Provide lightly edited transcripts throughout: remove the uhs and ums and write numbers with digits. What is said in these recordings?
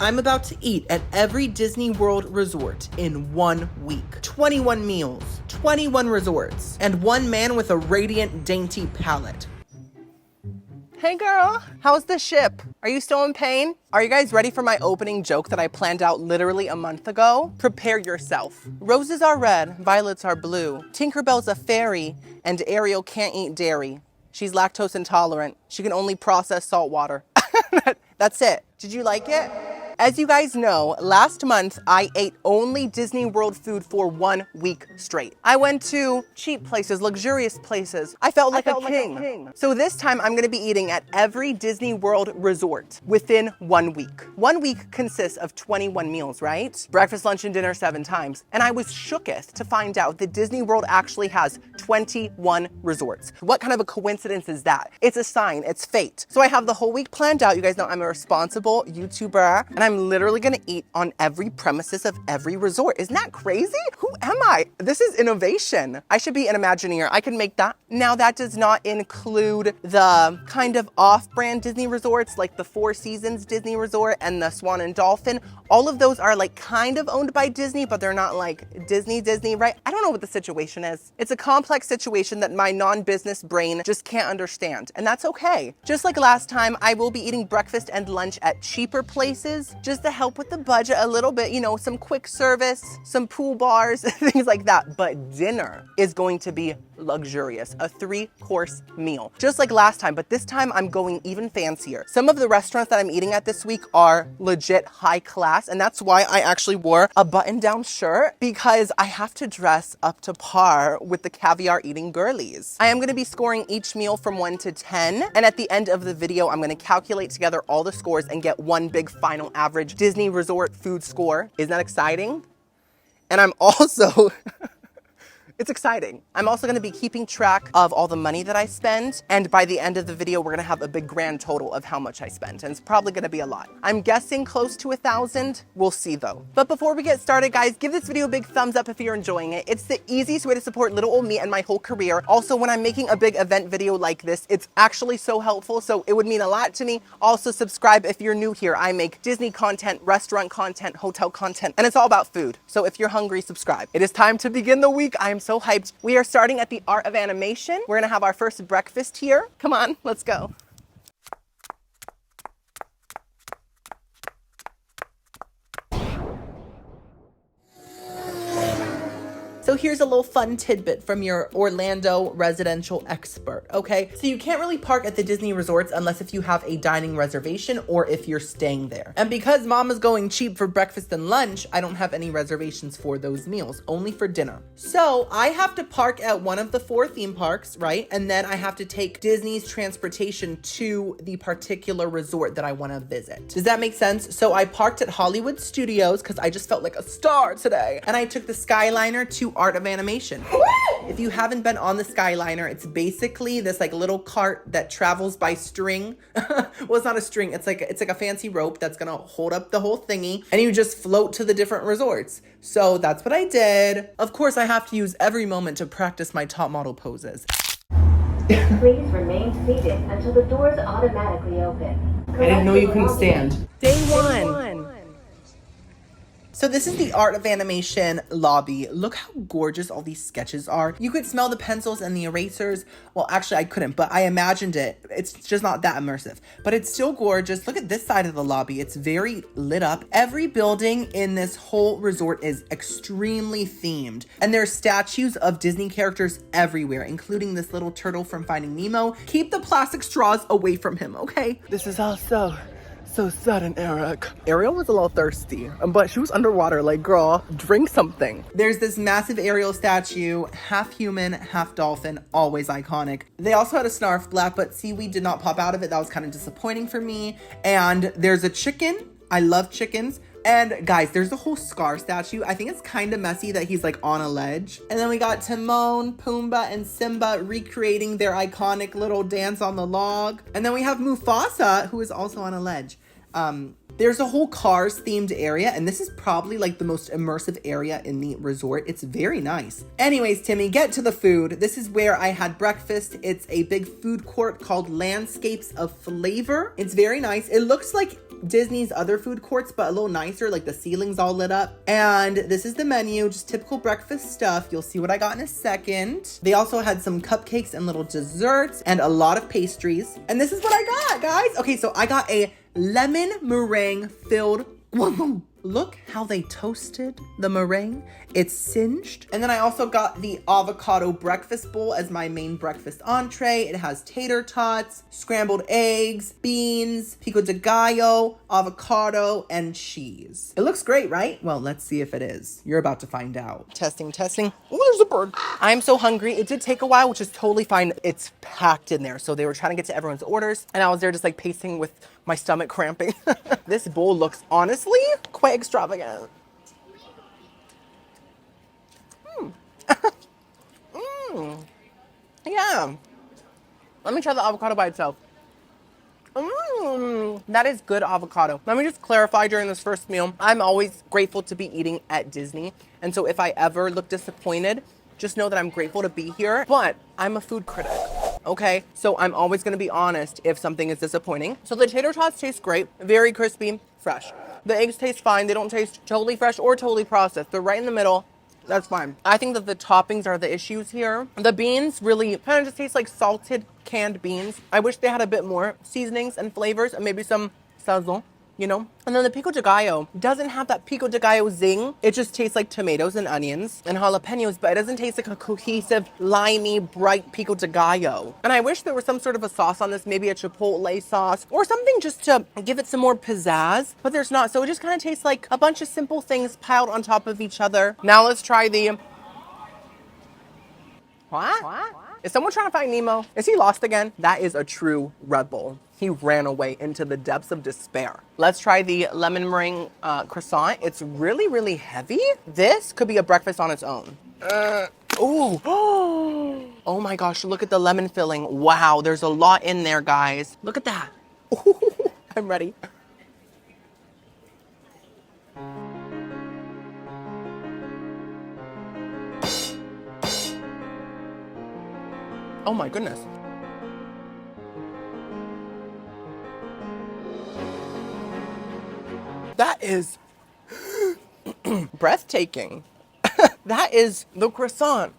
I'm about to eat at every Disney World resort in 1 week. 21 meals, 21 resorts, and one man with a radiant, dainty palate. Hey girl, how's the ship? Are you still in pain? Are you guys ready for my opening joke that I planned out literally a month ago? Prepare yourself. Roses are red, violets are blue. Tinkerbell's a fairy, and Ariel can't eat dairy. She's lactose intolerant. She can only process salt water. That's it. Did you like it? As you guys know, last month I ate only Disney World food for 1 week straight. I went to cheap places, luxurious places. I felt like a king. So this time I'm gonna be eating at every Disney World resort within 1 week. 1 week consists of 21 meals, right? Breakfast, lunch, and dinner 7 times. And I was shooketh to find out that Disney World actually has 21 resorts. What kind of a coincidence is that? It's a sign, it's fate. So I have the whole week planned out. You guys know I'm a responsible YouTuber, and I'm literally gonna eat on every premises of every resort. Isn't that crazy? Who am I? This is innovation. I should be an Imagineer. I can make that. Now that does not include the kind of off-brand Disney resorts like the Four Seasons Disney Resort and the Swan and Dolphin. All of those are like kind of owned by Disney, but they're not like Disney, right? I don't know what the situation is. It's a complex situation that my non-business brain just can't understand, and that's okay. Just like last time, I will be eating breakfast and lunch at cheaper places just to help with the budget a little bit, you know, some quick service, some pool bars, things like that. But dinner is going to be luxurious, a 3-course meal, just like last time, but this time I'm going even fancier. Some of the restaurants that I'm eating at this week are legit high class, and that's why I actually wore a button-down shirt, because I have to dress up to par with the caviar eating girlies. I am gonna be scoring each meal from 1 to 10, and at the end of the video, I'm gonna calculate together all the scores and get one big final average Disney Resort food score. Isn't that exciting? And I'm also it's exciting. I'm also gonna be keeping track of all the money that I spend, and by the end of the video, we're gonna have a big grand total of how much I spent, and it's probably gonna be a lot. I'm guessing close to 1,000. We'll see though. But before we get started, guys, give this video a big thumbs up if you're enjoying it. It's the easiest way to support little old me and my whole career. Also, when I'm making a big event video like this, it's actually so helpful, so it would mean a lot to me. Also, subscribe if you're new here. I make Disney content, restaurant content, hotel content, and it's all about food. So if you're hungry, subscribe. It is time to begin the week. I am so hyped. We are starting at the Art of Animation. We're gonna have our first breakfast here. Come on, let's go. So here's a little fun tidbit from your Orlando residential expert, okay? So you can't really park at the Disney resorts unless if you have a dining reservation or if you're staying there. And because Mama's going cheap for breakfast and lunch, I don't have any reservations for those meals, only for dinner. So I have to park at one of the 4 theme parks, right? And then I have to take Disney's transportation to the particular resort that I wanna visit. Does that make sense? So I parked at Hollywood Studios because I just felt like a star today. And I took the Skyliner to Art of Animation. If you haven't been on the Skyliner, it's basically this like little cart that travels by string. Well, it's not a string. It's like a fancy rope that's gonna hold up the whole thingy, and you just float to the different resorts. So that's what I did. Of course, I have to use every moment to practice my top model poses. Please remain seated until the doors automatically open. I didn't know you couldn't stand. Day one. So this is the Art of Animation lobby. Look how gorgeous all these sketches are. You could smell the pencils and the erasers. Well, actually I couldn't, but I imagined it. It's just not that immersive, but it's still gorgeous. Look at this side of the lobby. It's very lit up. Every building in this whole resort is extremely themed, and there's statues of Disney characters everywhere, including this little turtle from Finding Nemo. Keep the plastic straws away from him, okay? This is also so sudden, Eric. Ariel was a little thirsty, but she was underwater. Like, girl, drink something. There's this massive Ariel statue, half human, half dolphin, always iconic. They also had a Snarf Black, but seaweed did not pop out of it. That was kind of disappointing for me. And there's a chicken. I love chickens. And guys, there's the whole Scar statue. I think it's kind of messy that he's like on a ledge. And then we got Timon, Pumbaa, and Simba recreating their iconic little dance on the log. And then we have Mufasa, who is also on a ledge. There's a whole Cars themed area, and this is probably like the most immersive area in the resort. It's very nice. Anyways, Timmy, get to the food. This is where I had breakfast. It's a big food court called Landscapes of Flavor. It's very nice. It looks like Disney's other food courts, but a little nicer, like the ceiling's all lit up. And this is the menu, just typical breakfast stuff. You'll see what I got in a second. They also had some cupcakes and little desserts and a lot of pastries. And this is what I got, guys. Okay, so I got a lemon meringue filled. Look how they toasted the meringue. It's singed. And then I also got the avocado breakfast bowl as my main breakfast entree. It has tater tots, scrambled eggs, beans, pico de gallo, avocado, and cheese. It looks great, right? Well, let's see if it is. You're about to find out. Testing. Oh, there's a bird. I'm so hungry. It did take a while, which is totally fine. It's packed in there. So they were trying to get to everyone's orders. And I was there just like pacing with my stomach cramping. This bowl looks honestly quite extravagant. Yeah. Let me try the avocado by itself. That is good avocado. Let me just clarify during this first meal, I'm always grateful to be eating at Disney. And so if I ever look disappointed, just know that I'm grateful to be here, but I'm a food critic. Okay, so I'm always gonna be honest if something is disappointing. So the tater tots taste great, very crispy, fresh. The eggs taste fine. They don't taste totally fresh or totally processed. They're right in the middle. That's fine. I think that the toppings are the issues here. The beans really kind of just taste like salted canned beans. I wish they had a bit more seasonings and flavors and maybe some sazon, you know? And then the pico de gallo doesn't have that pico de gallo zing. It just tastes like tomatoes and onions and jalapenos, but it doesn't taste like a cohesive, limey, bright pico de gallo. And I wish there was some sort of a sauce on this, maybe a chipotle sauce or something just to give it some more pizzazz, but there's not. So it just kind of tastes like a bunch of simple things piled on top of each other. Now let's try the... What? Is someone trying to find Nemo? Is he lost again? That is a true rebel. He ran away into the depths of despair. Let's try the lemon meringue croissant. It's really, really heavy. This could be a breakfast on its own. Ooh. Oh my gosh, look at the lemon filling. Wow, there's a lot in there, guys. Look at that. Ooh, I'm ready. Oh my goodness. That is breathtaking. That is the croissant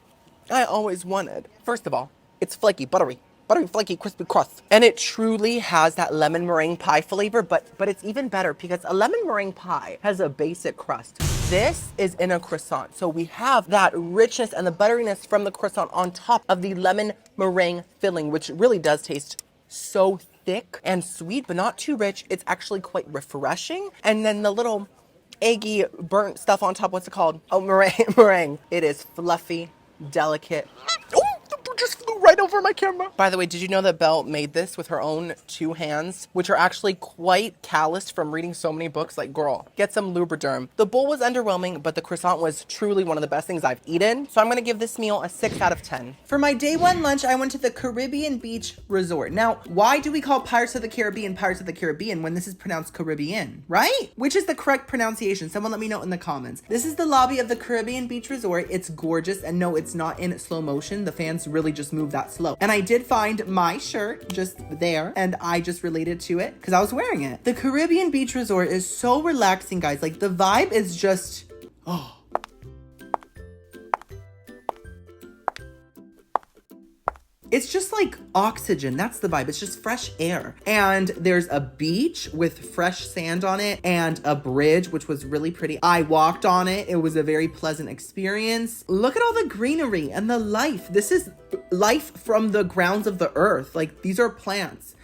I always wanted. First of all, it's flaky, buttery, flaky, crispy crust. And it truly has that lemon meringue pie flavor, but it's even better because a lemon meringue pie has a basic crust. This is in a croissant. So we have that richness and the butteriness from the croissant on top of the lemon meringue filling, which really does taste so thick and sweet, but not too rich. It's actually quite refreshing. And then the little eggy burnt stuff on top, what's it called? Oh, meringue. It is fluffy, delicate. Oh, the bird just flew right over my camera. By the way, did you know that Belle made this with her own 2 hands, which are actually quite calloused from reading so many books? Like, girl, get some Lubriderm. The bowl was underwhelming, but the croissant was truly one of the best things I've eaten. So I'm gonna give this meal a 6 out of 10. For my day 1 lunch, I went to the Caribbean Beach Resort. Now, why do we call Pirates of the Caribbean when this is pronounced Caribbean, right? Which is the correct pronunciation? Someone let me know in the comments. This is the lobby of the Caribbean Beach Resort. It's gorgeous, and no, it's not in slow motion. The fans really just move that slow. And I did find my shirt just there, and I just related to it because I was wearing it. The Caribbean Beach Resort is so relaxing, guys. Like, the vibe is just, oh. It's just like oxygen. That's the vibe. It's just fresh air. And there's a beach with fresh sand on it and a bridge, which was really pretty. I walked on it. It was a very pleasant experience. Look at all the greenery and the life. This is life from the grounds of the earth. Like, these are plants.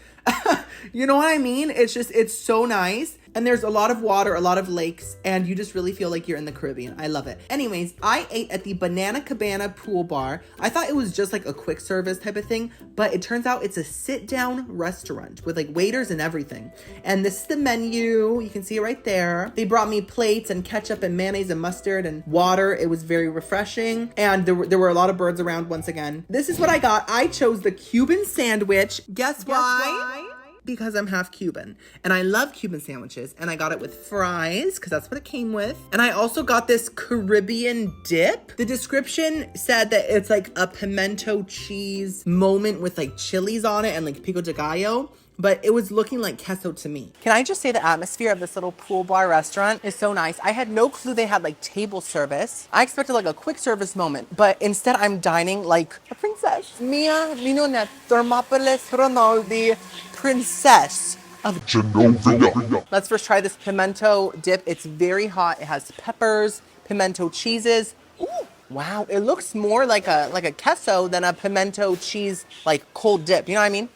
You know what I mean? It's just, it's so nice. And there's a lot of water, a lot of lakes, and you just really feel like you're in the Caribbean. I love it. Anyways, I ate at the Banana Cabana pool bar. I thought it was just like a quick service type of thing, but it turns out it's a sit-down restaurant with like waiters and everything. And this is the menu. You can see it right there. They brought me plates and ketchup and mayonnaise and mustard and water. It was very refreshing. And there were a lot of birds around once again. This is what I got. I chose the Cuban sandwich. Guess why? Because I'm half Cuban and I love Cuban sandwiches, and I got it with fries because that's what it came with. And I also got this Caribbean dip. The description said that it's like a pimento cheese moment with like chilies on it and like pico de gallo. but it was looking like queso to me. Can I just say the atmosphere of this little pool bar restaurant is so nice. I had no clue they had like table service. I expected like a quick service moment, but instead I'm dining like a princess. Mia Minona Thermopolis Ronaldi, princess of Genovia. Let's first try this pimento dip. It's very hot. It has peppers, pimento cheeses. Ooh, wow, it looks more like a queso than a pimento cheese like cold dip. You know what I mean?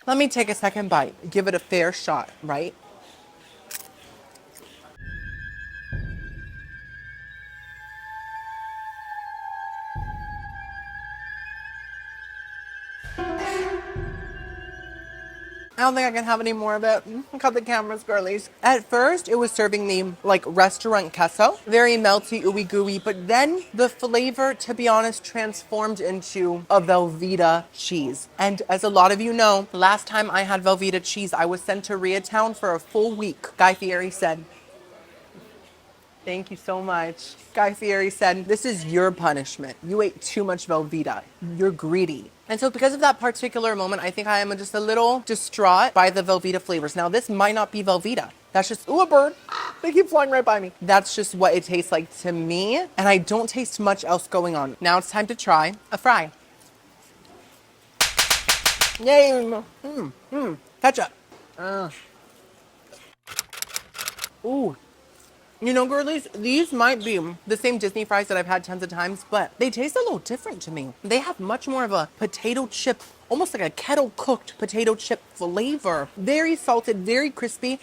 Let me take a second bite. Give it a fair shot, right? I don't think I can have any more of it. Cut the cameras, girlies. At first, it was serving me like restaurant queso. Very melty, ooey gooey. But then the flavor, to be honest, transformed into a Velveeta cheese. And as a lot of you know, last time I had Velveeta cheese, I was sent to Koreatown for a full week. Guy Fieri said, thank you so much. Guy Fieri said, this is your punishment. You ate too much Velveeta. You're greedy. And so because of that particular moment, I think I am just a little distraught by the Velveeta flavors. Now, this might not be Velveeta. That's just, ooh, a bird. They keep flying right by me. That's just what it tastes like to me. And I don't taste much else going on. Now it's time to try a fry. Yay. Ketchup. Ooh. You know, girlies, these might be the same Disney fries that I've had tons of times, but they taste a little different to me. They have much more of a potato chip, almost like a kettle cooked potato chip flavor. Very salted, very crispy,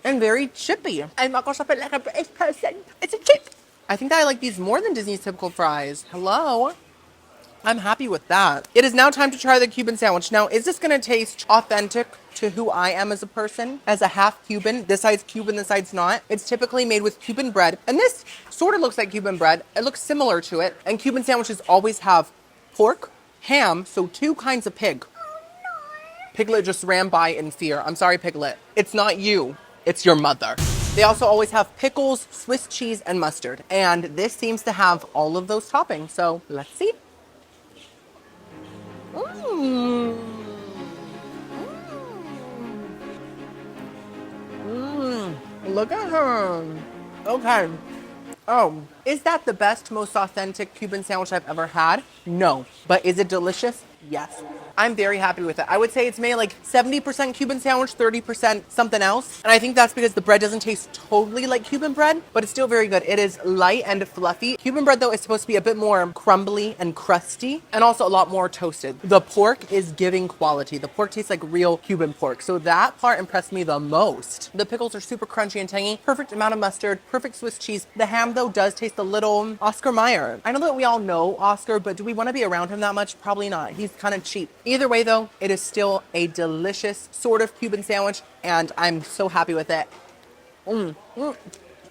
and very chippy. I'm not gonna stop it like a British person. It's a chip. I think that I like these more than Disney's typical fries. Hello? I'm happy with that. It is now time to try the Cuban sandwich. Now, is this gonna taste authentic to who I am as a person? As a half Cuban, this side's Cuban, this side's not. It's typically made with Cuban bread. And this sort of looks like Cuban bread. It looks similar to it. And Cuban sandwiches always have pork, ham, so 2 kinds of pig. Piglet just ran by in fear. I'm sorry, Piglet. It's not you, it's your mother. They also always have pickles, Swiss cheese, and mustard. And this seems to have all of those toppings. So let's see. Look at her. Okay. Oh, is that the best, most authentic Cuban sandwich I've ever had? No. But is it delicious? Yes. I'm very happy with it. I would say it's made like 70% Cuban sandwich, 30% something else. And I think that's because the bread doesn't taste totally like Cuban bread, but it's still very good. It is light and fluffy. Cuban bread, though, is supposed to be a bit more crumbly and crusty and also a lot more toasted. The pork is giving quality. The pork tastes like real Cuban pork. So that part impressed me the most. The pickles are super crunchy and tangy. Perfect amount of mustard, perfect Swiss cheese. The ham, though, does taste a little Oscar Mayer. I know that we all know Oscar, but do we want to be around him that much? Probably not. He's kind of cheap. Either way, though, it is still a delicious sort of Cuban sandwich, and I'm so happy with it.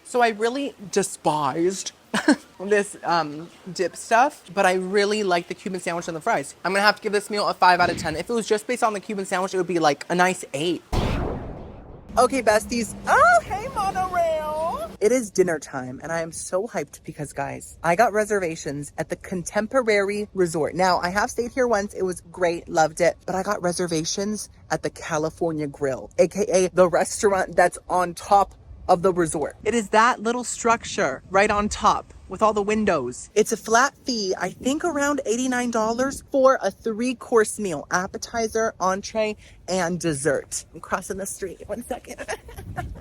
So I really despised this dip stuff, but I really like the Cuban sandwich and the fries. I'm gonna have to give this meal a 5 out of 10. If it was just based on the Cuban sandwich, it would be like a nice 8. Okay, besties. Oh, hey, monorail. It is dinner time, and I am so hyped because, guys, I got reservations at the Contemporary Resort. Now, I have stayed here once. It was great. Loved it. But I got reservations at the California Grill, aka the restaurant that's on top of the resort. It is that little structure right on top with all the windows. It's a flat fee, I think around $89 for a 3-course meal, appetizer, entree, and dessert. I'm crossing the street, 1 second.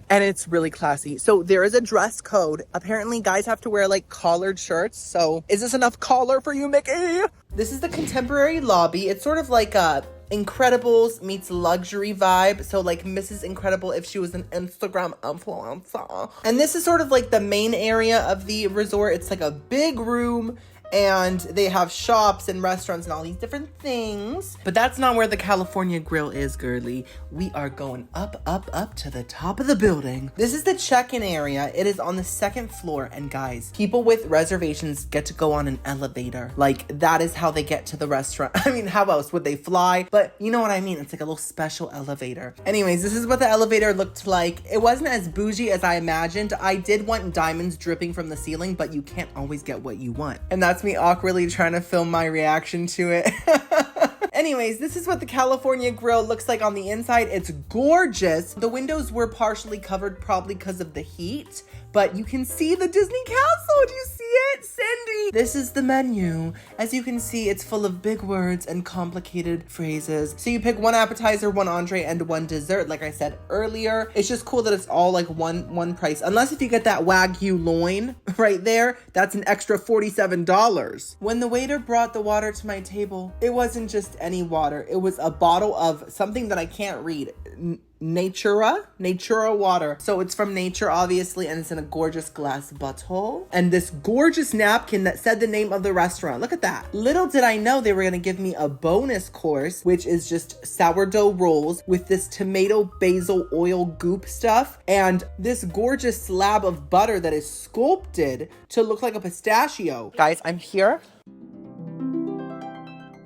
And it's really classy. So there is a dress code. Apparently guys have to wear like collared shirts. So is this enough collar for you, Mickey? This is the Contemporary lobby. It's sort of like a Incredibles meets luxury vibe. So like Mrs. Incredible if she was an Instagram influencer. And this is sort of like the main area of the resort. It's like a big room and they have shops and restaurants and all these different things. But that's not where the California Grill is, girly. We are going up, up, up to the top of the building. This is the check-in area. It is on the second floor, and guys, people with reservations get to go on an elevator. Like, that is how they get to the restaurant. I mean, how else would they fly? But you know what I mean? It's like a little special elevator. Anyways, this is what the elevator looked like. It wasn't as bougie as I imagined. I did want diamonds dripping from the ceiling, but you can't always get what you want. And that's me awkwardly trying to film my reaction to it. Anyways, this is what the California Grill looks like on the inside. It's gorgeous. The windows were partially covered, probably because of the heat, but you can see the Disney castle. Do you see it, Cindy? This is the menu. As you can see, it's full of big words and complicated phrases. So you pick one appetizer, one entree, and one dessert. Like I said earlier, it's just cool that it's all like one price. Unless if you get that Wagyu loin right there, that's an extra $47. When the waiter brought the water to my table, it wasn't just any water. It was a bottle of something that I can't read. Natura water. So it's from nature, obviously, and it's in a gorgeous glass bottle. And this gorgeous napkin that said the name of the restaurant. Look at that. Little did I know they were gonna give me a bonus course, which is just sourdough rolls with this tomato basil oil goop stuff and this gorgeous slab of butter that is sculpted to look like a pistachio. Guys, I'm here.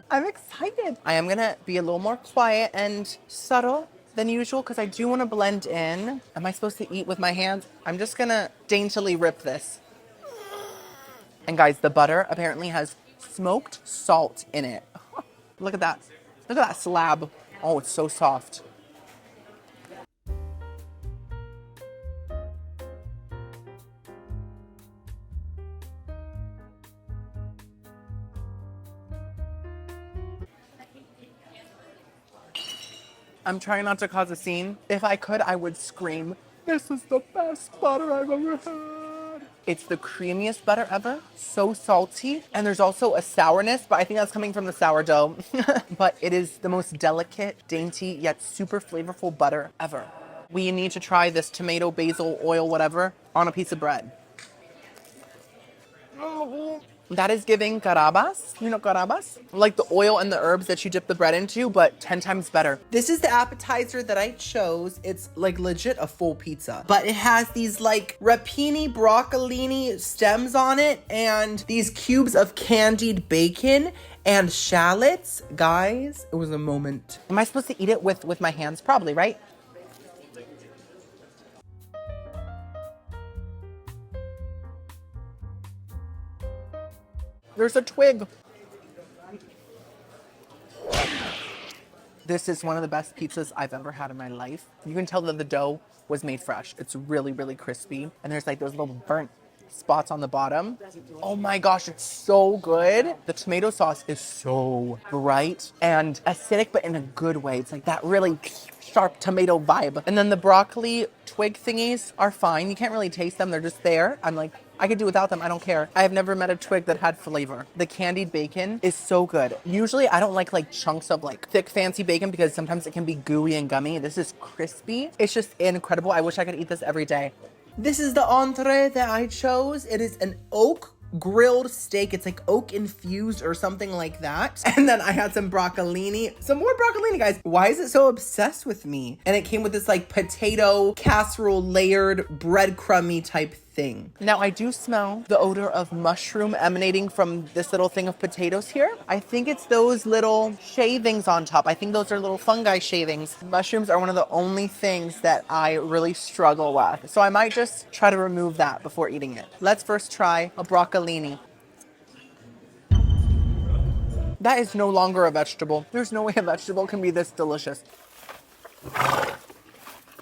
I'm excited. I am gonna be a little more quiet and subtle than usual because I do want to blend in. Am I supposed to eat with my hands? I'm just gonna daintily rip this. And guys, the butter apparently has smoked salt in it. Look at that. Look at that slab. Oh, it's so soft. I'm trying not to cause a scene. If I could, I would scream. This is the best butter I've ever had. It's the creamiest butter ever. So salty. And there's also a sourness, but I think that's coming from the sourdough. But it is the most delicate, dainty, yet super flavorful butter ever. We need to try this tomato, basil, oil, whatever, on a piece of bread. That is giving carabas. You know carabas? Like the oil and the herbs that you dip the bread into, but 10 times better. This is the appetizer that I chose. It's like legit a full pizza, but it has these like rapini broccolini stems on it and these cubes of candied bacon and shallots. Guys, it was a moment. Am I supposed to eat it with my hands? Probably, right? There's a twig. This is one of the best pizzas I've ever had in my life. You can tell that the dough was made fresh. It's really, really crispy. And there's like those little burnt spots on the bottom. Oh my gosh, it's so good. The tomato sauce is so bright and acidic, but in a good way. It's like that really sharp tomato vibe. And then the broccoli twig thingies are fine. You can't really taste them. They're just there. I'm like, I could do without them. I don't care. I have never met a twig that had flavor. The candied bacon is so good. Usually I don't like chunks of like thick fancy bacon because sometimes it can be gooey and gummy. This is crispy. It's just incredible. I wish I could eat this every day. This is the entree that I chose. It is an oak grilled steak. It's like oak infused or something like that. And then I had some broccolini. Some more broccolini, guys. Why is it so obsessed with me? And it came with this like potato casserole layered breadcrumby type thing. Now I do smell the odor of mushroom emanating from this little thing of potatoes here. I think it's those little shavings on top. I think those are little fungi shavings. Mushrooms are one of the only things that I really struggle with. So I might just try to remove that before eating it. Let's first try a broccolini. That is no longer a vegetable. There's no way a vegetable can be this delicious.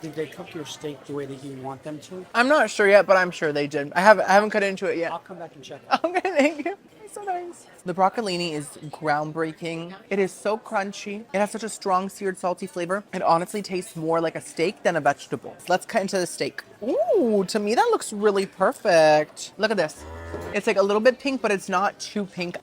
Did they cook your steak the way that you want them to? I'm not sure yet, but I'm sure they did. I haven't cut into it yet. I'll come back and check. Okay, thank you. It's so nice. The broccolini is groundbreaking. It is so crunchy. It has such a strong seared salty flavor. It honestly tastes more like a steak than a vegetable. Let's cut into the steak. Ooh, to me that looks really perfect. Look at this. It's like a little bit pink, but it's not too pink.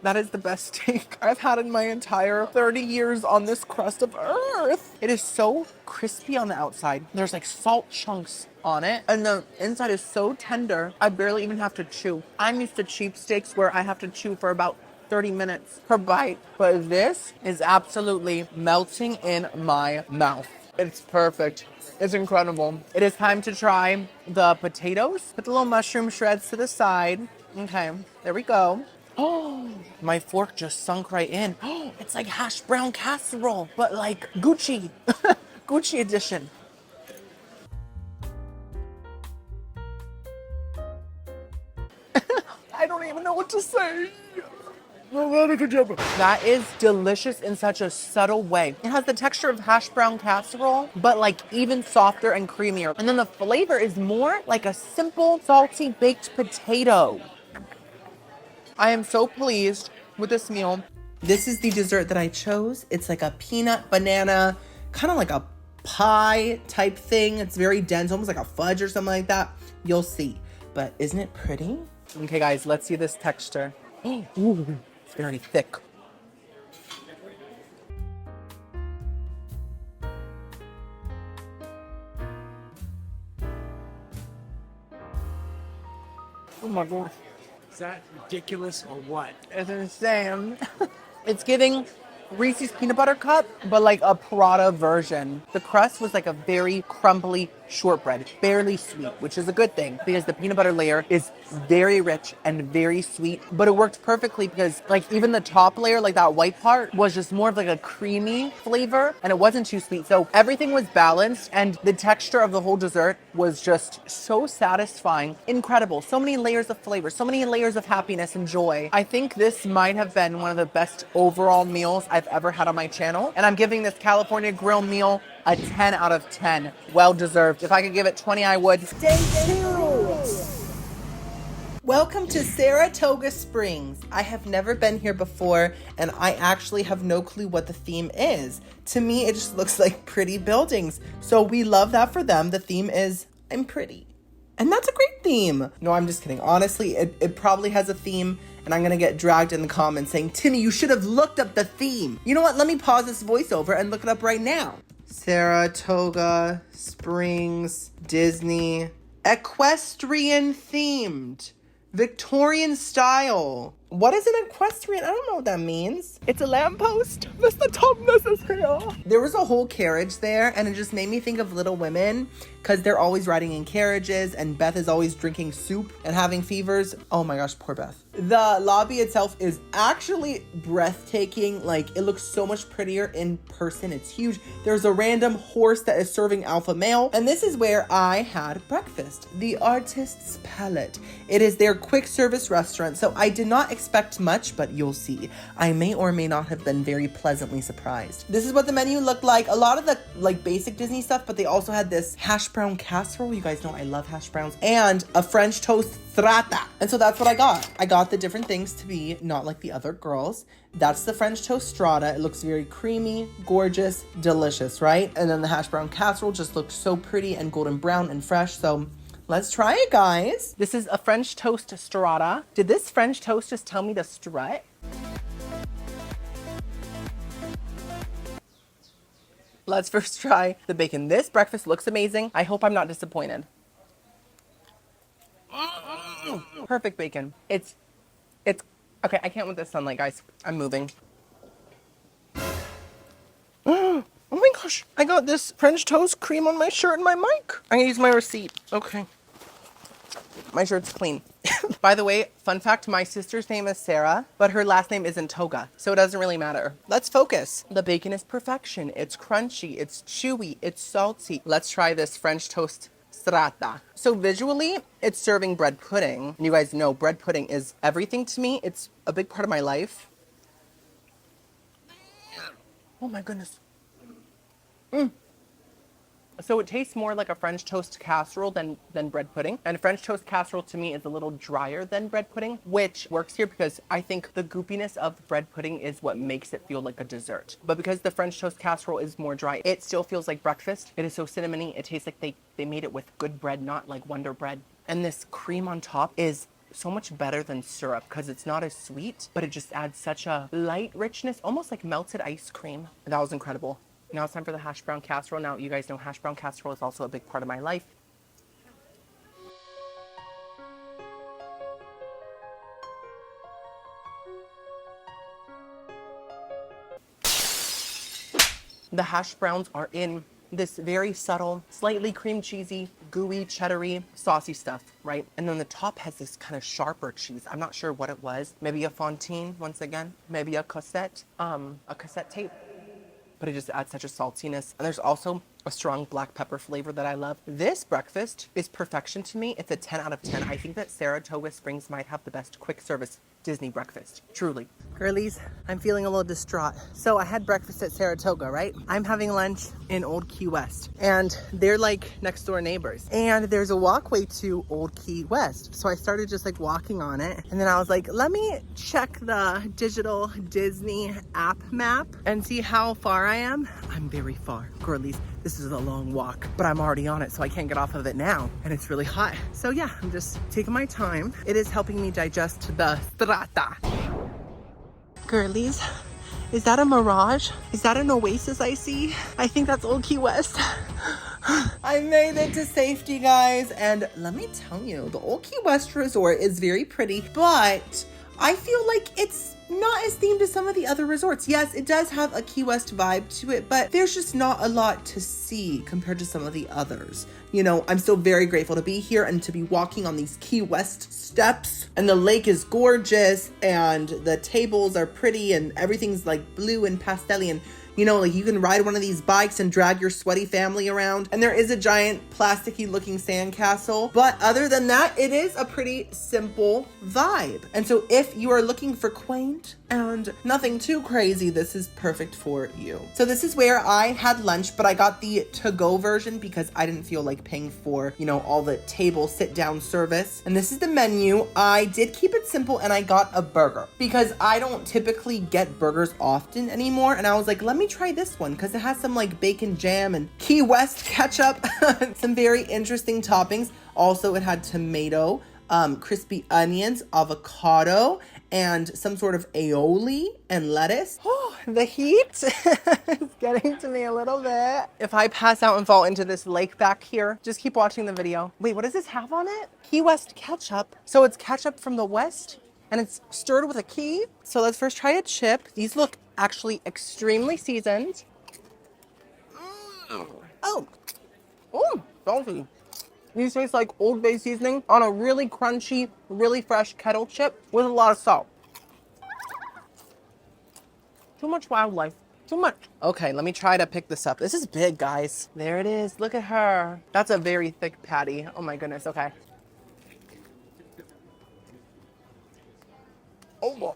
That is the best steak I've had in my entire 30 years on this crust of earth. It is so crispy on the outside. There's like salt chunks on it, and the inside is so tender, I barely even have to chew. I'm used to cheap steaks where I have to chew for about 30 minutes per bite, but this is absolutely melting in my mouth. It's perfect. It's incredible. It is time to try the potatoes. Put the little mushroom shreds to the side. Okay, there we go. Oh, my fork just sunk right in. Oh, it's like hash brown casserole, but like Gucci. Gucci edition. I don't even know what to say. That is delicious in such a subtle way. It has the texture of hash brown casserole, but like even softer and creamier. And then the flavor is more like a simple, salty baked potato. I am so pleased with this meal. This is the dessert that I chose. It's like a peanut banana, kind of like a pie type thing. It's very dense, almost like a fudge or something like that. You'll see. But isn't it pretty? Okay, guys, let's see this texture. Ooh, it's very thick. Oh my God. Is that ridiculous or what? It's insane. It's giving Reese's peanut butter cup, but like a Prada version. The crust was like a very crumbly shortbread, barely sweet, which is a good thing because the peanut butter layer is very rich and very sweet, but it worked perfectly because like even the top layer, like that white part, was just more of like a creamy flavor and it wasn't too sweet. So everything was balanced and the texture of the whole dessert was just so satisfying. Incredible. So many layers of flavor, so many layers of happiness and joy. I think this might have been one of the best overall meals I've ever had on my channel. And I'm giving this California grill meal a 10 out of 10. Well deserved. If I could give it 20, I would. Stay tuned. Welcome to Saratoga Springs. I have never been here before, and I actually have no clue what the theme is. To me, it just looks like pretty buildings. So we love that for them. The theme is, I'm pretty. And that's a great theme. No, I'm just kidding. Honestly, it probably has a theme, and I'm gonna get dragged in the comments saying, Timmy, you should have looked up the theme. You know what? Let me pause this voiceover and look it up right now. Saratoga Springs Disney equestrian themed, Victorian style. What is an equestrian? I don't know what that means. It's a lamppost. That's the toughness is here. There was a whole carriage there, and it just made me think of Little Women because they're always riding in carriages, and Beth is always drinking soup and having fevers. Oh my gosh, poor Beth. The lobby itself is actually breathtaking. Like, it looks so much prettier in person. It's huge. There's a random horse that is serving alpha male, and this is where I had breakfast. The Artist's Palate. It is their quick service restaurant, so I did not expect much, but you'll see. I may or may not have been very pleasantly surprised. This is what the menu looked like. A lot of the like basic Disney stuff, but they also had this hash brown casserole. You guys know I love hash browns. And a French toast strata. And so that's what I got. I got the different things to be not like the other girls. That's the French toast strata. It looks very creamy, gorgeous, delicious, right? And then the hash brown casserole just looked so pretty and golden brown and fresh. So let's try it, guys. This is a French toast strata. Did this French toast just tell me to strut? Let's first try the bacon. This breakfast looks amazing. I hope I'm not disappointed. Perfect bacon. It's, okay, I can't with this sunlight, guys. I'm moving. Oh my gosh, I got this French toast cream on my shirt and my mic. I'm gonna use my receipt. Okay. My shirt's clean. By the way, fun fact, my sister's name is Sarah, but her last name isn't Toga, so it doesn't really matter. Let's focus. The bacon is perfection. It's crunchy, it's chewy, it's salty. Let's try this French toast strata. So visually, it's serving bread pudding. And you guys know bread pudding is everything to me. It's a big part of my life. Oh my goodness. So it tastes more like a French toast casserole than bread pudding. And French toast casserole to me is a little drier than bread pudding, which works here because I think the goopiness of bread pudding is what makes it feel like a dessert. But because the French toast casserole is more dry, it still feels like breakfast. It is so cinnamony. It tastes like they made it with good bread, not like Wonder Bread. And this cream on top is so much better than syrup because it's not as sweet, but it just adds such a light richness, almost like melted ice cream. That was incredible. Now it's time for the hash brown casserole. Now, you guys know hash brown casserole is also a big part of my life. The hash browns are in this very subtle, slightly cream cheesy, gooey, cheddary, saucy stuff, right? And then the top has this kind of sharper cheese. I'm not sure what it was. Maybe a fontaine, once again. Maybe a cassette tape. But it just adds such a saltiness. And there's also a strong black pepper flavor that I love. This breakfast is perfection to me. It's a 10 out of 10. I think that Saratoga Springs might have the best quick service Disney breakfast, truly. Girlies, I'm feeling a little distraught. So I had breakfast at Saratoga, right? I'm having lunch in Old Key West, and they're like next door neighbors. And there's a walkway to Old Key West. So I started just like walking on it. And then I was like, let me check the digital Disney app map and see how far I am. I'm very far, girlies. This is a long walk, but I'm already on it, so I can't get off of it now. And it's really hot. So yeah, I'm just taking my time. It is helping me digest the strata. Girlies, is that a mirage? Is that an oasis I see? I think that's Old Key West. I made it to safety, guys. And let me tell you, the Old Key West Resort is very pretty, but I feel like it's not as themed as some of the other resorts. Yes, it does have a Key West vibe to it, but there's just not a lot to see compared to some of the others. You know, I'm still very grateful to be here and to be walking on these Key West steps. And the lake is gorgeous and the tables are pretty and everything's like blue and pastel-y, and you know, like you can ride one of these bikes and drag your sweaty family around. And there is a giant plasticky looking sandcastle. But other than that, it is a pretty simple vibe. And so if you are looking for quaint and nothing too crazy, this is perfect for you. So this is where I had lunch, but I got the to-go version because I didn't feel like paying for, you know, all the table sit-down service. And this is the menu. I did keep it simple and I got a burger because I don't typically get burgers often anymore. And I was like, let me try this one because it has some like bacon jam and Key West ketchup, some very interesting toppings. Also, it had tomato, crispy onions, avocado, and some sort of aioli and lettuce. Oh, the heat is getting to me a little bit. If I pass out and fall into this lake back here, just keep watching the video. Wait, what does this have on it? Key West ketchup. So it's ketchup from the West and it's stirred with a key. So let's first try a chip. These look actually extremely seasoned. Oh, salty. These taste like Old Bay seasoning on a really crunchy, really fresh kettle chip with a lot of salt. Too much wildlife. Too much. Okay, let me try to pick this up. This is big, guys. There it is. Look at her. That's a very thick patty. Oh my goodness. Okay. Oh,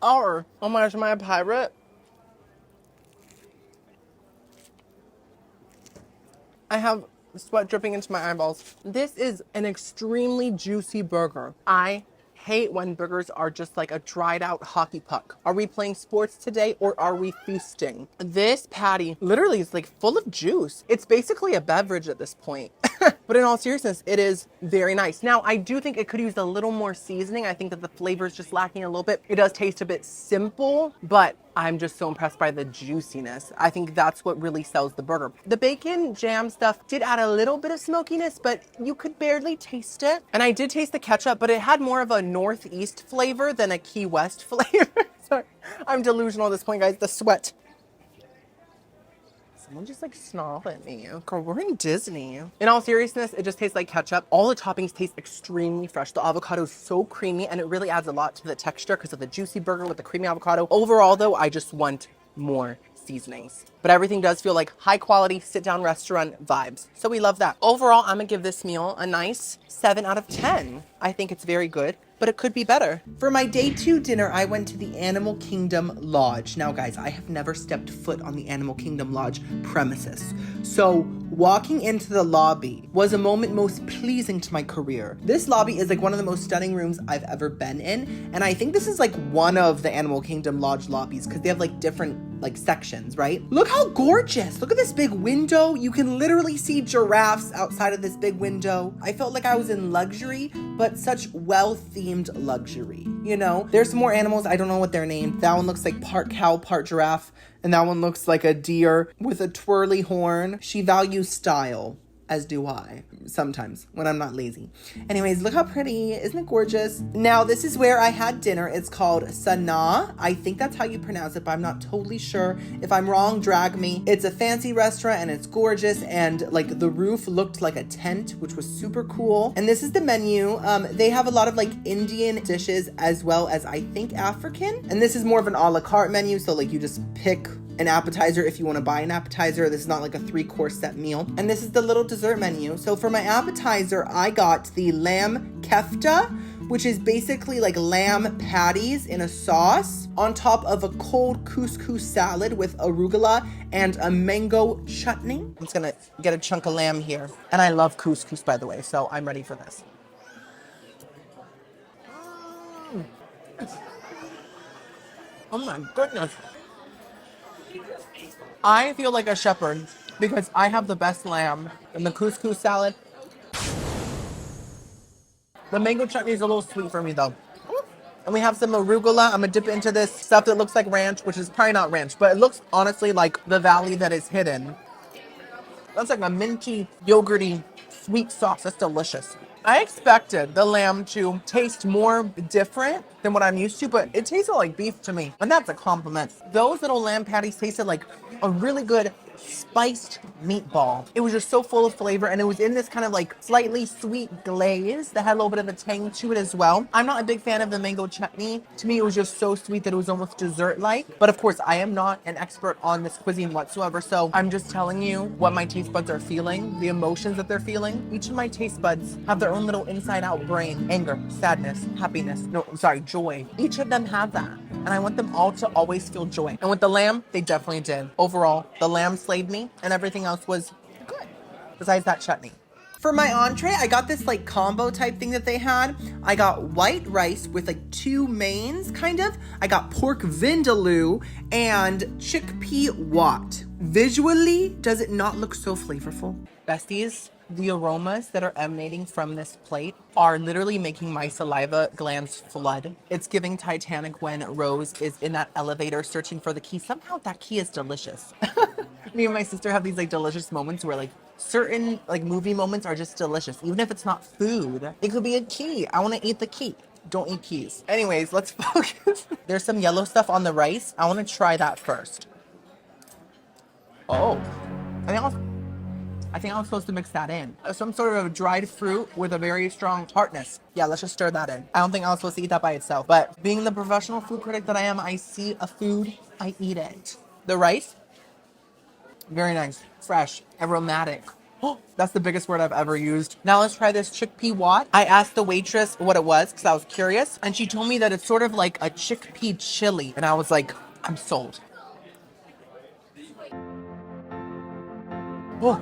oh my gosh, am I a pirate? I have sweat dripping into my eyeballs. This is an extremely juicy burger. I hate when burgers are just like a dried out hockey puck. Are we playing sports today or are we feasting? This patty literally is like full of juice. It's basically a beverage at this point. But in all seriousness, it is very nice. Now, I do think it could use a little more seasoning. I think that the flavor is just lacking a little bit. It does taste a bit simple, but I'm just so impressed by the juiciness. I think that's what really sells the burger. The bacon jam stuff did add a little bit of smokiness, but you could barely taste it. And I did taste the ketchup, but it had more of a Northeast flavor than a Key West flavor. Sorry, I'm delusional at this point, guys. The sweat. Someone just like snarled at me. Girl, we're in Disney. In all seriousness, it just tastes like ketchup. All the toppings taste extremely fresh. The avocado is so creamy and it really adds a lot to the texture because of the juicy burger with the creamy avocado. Overall though, I just want more seasonings. But everything does feel like high quality sit-down restaurant vibes. So we love that. Overall, I'm gonna give this meal a nice 7 out of 10. I think it's very good, but it could be better. For my day 2 dinner, I went to the Animal Kingdom Lodge. Now guys, I have never stepped foot on the Animal Kingdom Lodge premises. So walking into the lobby was a moment most pleasing to my career. This lobby is like one of the most stunning rooms I've ever been in. And I think this is like one of the Animal Kingdom Lodge lobbies because they have like different like sections, right? Look how gorgeous. Look at this big window. You can literally see giraffes outside of this big window. I felt like I was in luxury, but such well-themed luxury, you know? There's some more animals. I don't know what they're named. That one looks like part cow, part giraffe. And that one looks like a deer with a twirly horn. She values style, as do I, sometimes when I'm not lazy. Anyways, look how pretty. Isn't it gorgeous? Now, this is where I had dinner. It's called Sanaa. I think that's how you pronounce it, but I'm not totally sure. If I'm wrong, drag me. It's a fancy restaurant and it's gorgeous. And like the roof looked like a tent, which was super cool. And this is the menu. They have a lot of like Indian dishes as well as I think African. And this is more of an a la carte menu. So like you just pick an appetizer if you want to buy an appetizer. This is not like a 3-course set meal. And this is the little dessert menu. So for my appetizer, I got the lamb kefta, which is basically like lamb patties in a sauce on top of a cold couscous salad with arugula and a mango chutney. I'm just gonna get a chunk of lamb here. And I love couscous, by the way, so I'm ready for this. Oh my goodness. I feel like a shepherd because I have the best lamb and the couscous salad. The mango chutney is a little sweet for me though. And we have some arugula. I'm gonna dip into this stuff that looks like ranch, which is probably not ranch, but it looks honestly like the valley that is hidden. That's like a minty, yogurty, sweet sauce. That's delicious. I expected the lamb to taste more different than what I'm used to, but it tasted like beef to me, and that's a compliment. Those little lamb patties tasted like a really good spiced meatball. It was just so full of flavor, and it was in this kind of like slightly sweet glaze that had a little bit of a tang to it as well. I'm not a big fan of the mango chutney. To me, it was just so sweet that it was almost dessert-like. But of course, I am not an expert on this cuisine whatsoever, so I'm just telling you what my taste buds are feeling, the emotions that they're feeling. Each of my taste buds have their own little inside-out brain. Anger, sadness, happiness, joy. Each of them have that. And I want them all to always feel joy. And with the lamb, they definitely did. Overall, the lamb slayed me, and everything else was good, besides that chutney. For my entree, I got this like combo type thing that they had. I got white rice with like 2 mains, kind of. I got pork vindaloo and chickpea wat. Visually, does it not look so flavorful? Besties, the aromas that are emanating from this plate are literally making my saliva glands flood. It's giving Titanic when Rose is in that elevator searching for the key. Somehow that key is delicious. Me and my sister have these like delicious moments where like certain like movie moments are just delicious. Even if it's not food, it could be a key. I want to eat the key. Don't eat keys. Anyways, let's focus. There's some yellow stuff on the rice. I want to try that first. Oh, I think I was supposed to mix that in. Some sort of a dried fruit with a very strong tartness. Yeah, let's just stir that in. I don't think I was supposed to eat that by itself. But being the professional food critic that I am, I see a food, I eat it. The rice, very nice, fresh, aromatic. Oh, that's the biggest word I've ever used. Now let's try this chickpea wat. I asked the waitress what it was because I was curious. And she told me that it's sort of like a chickpea chili. And I was like, I'm sold. Oh.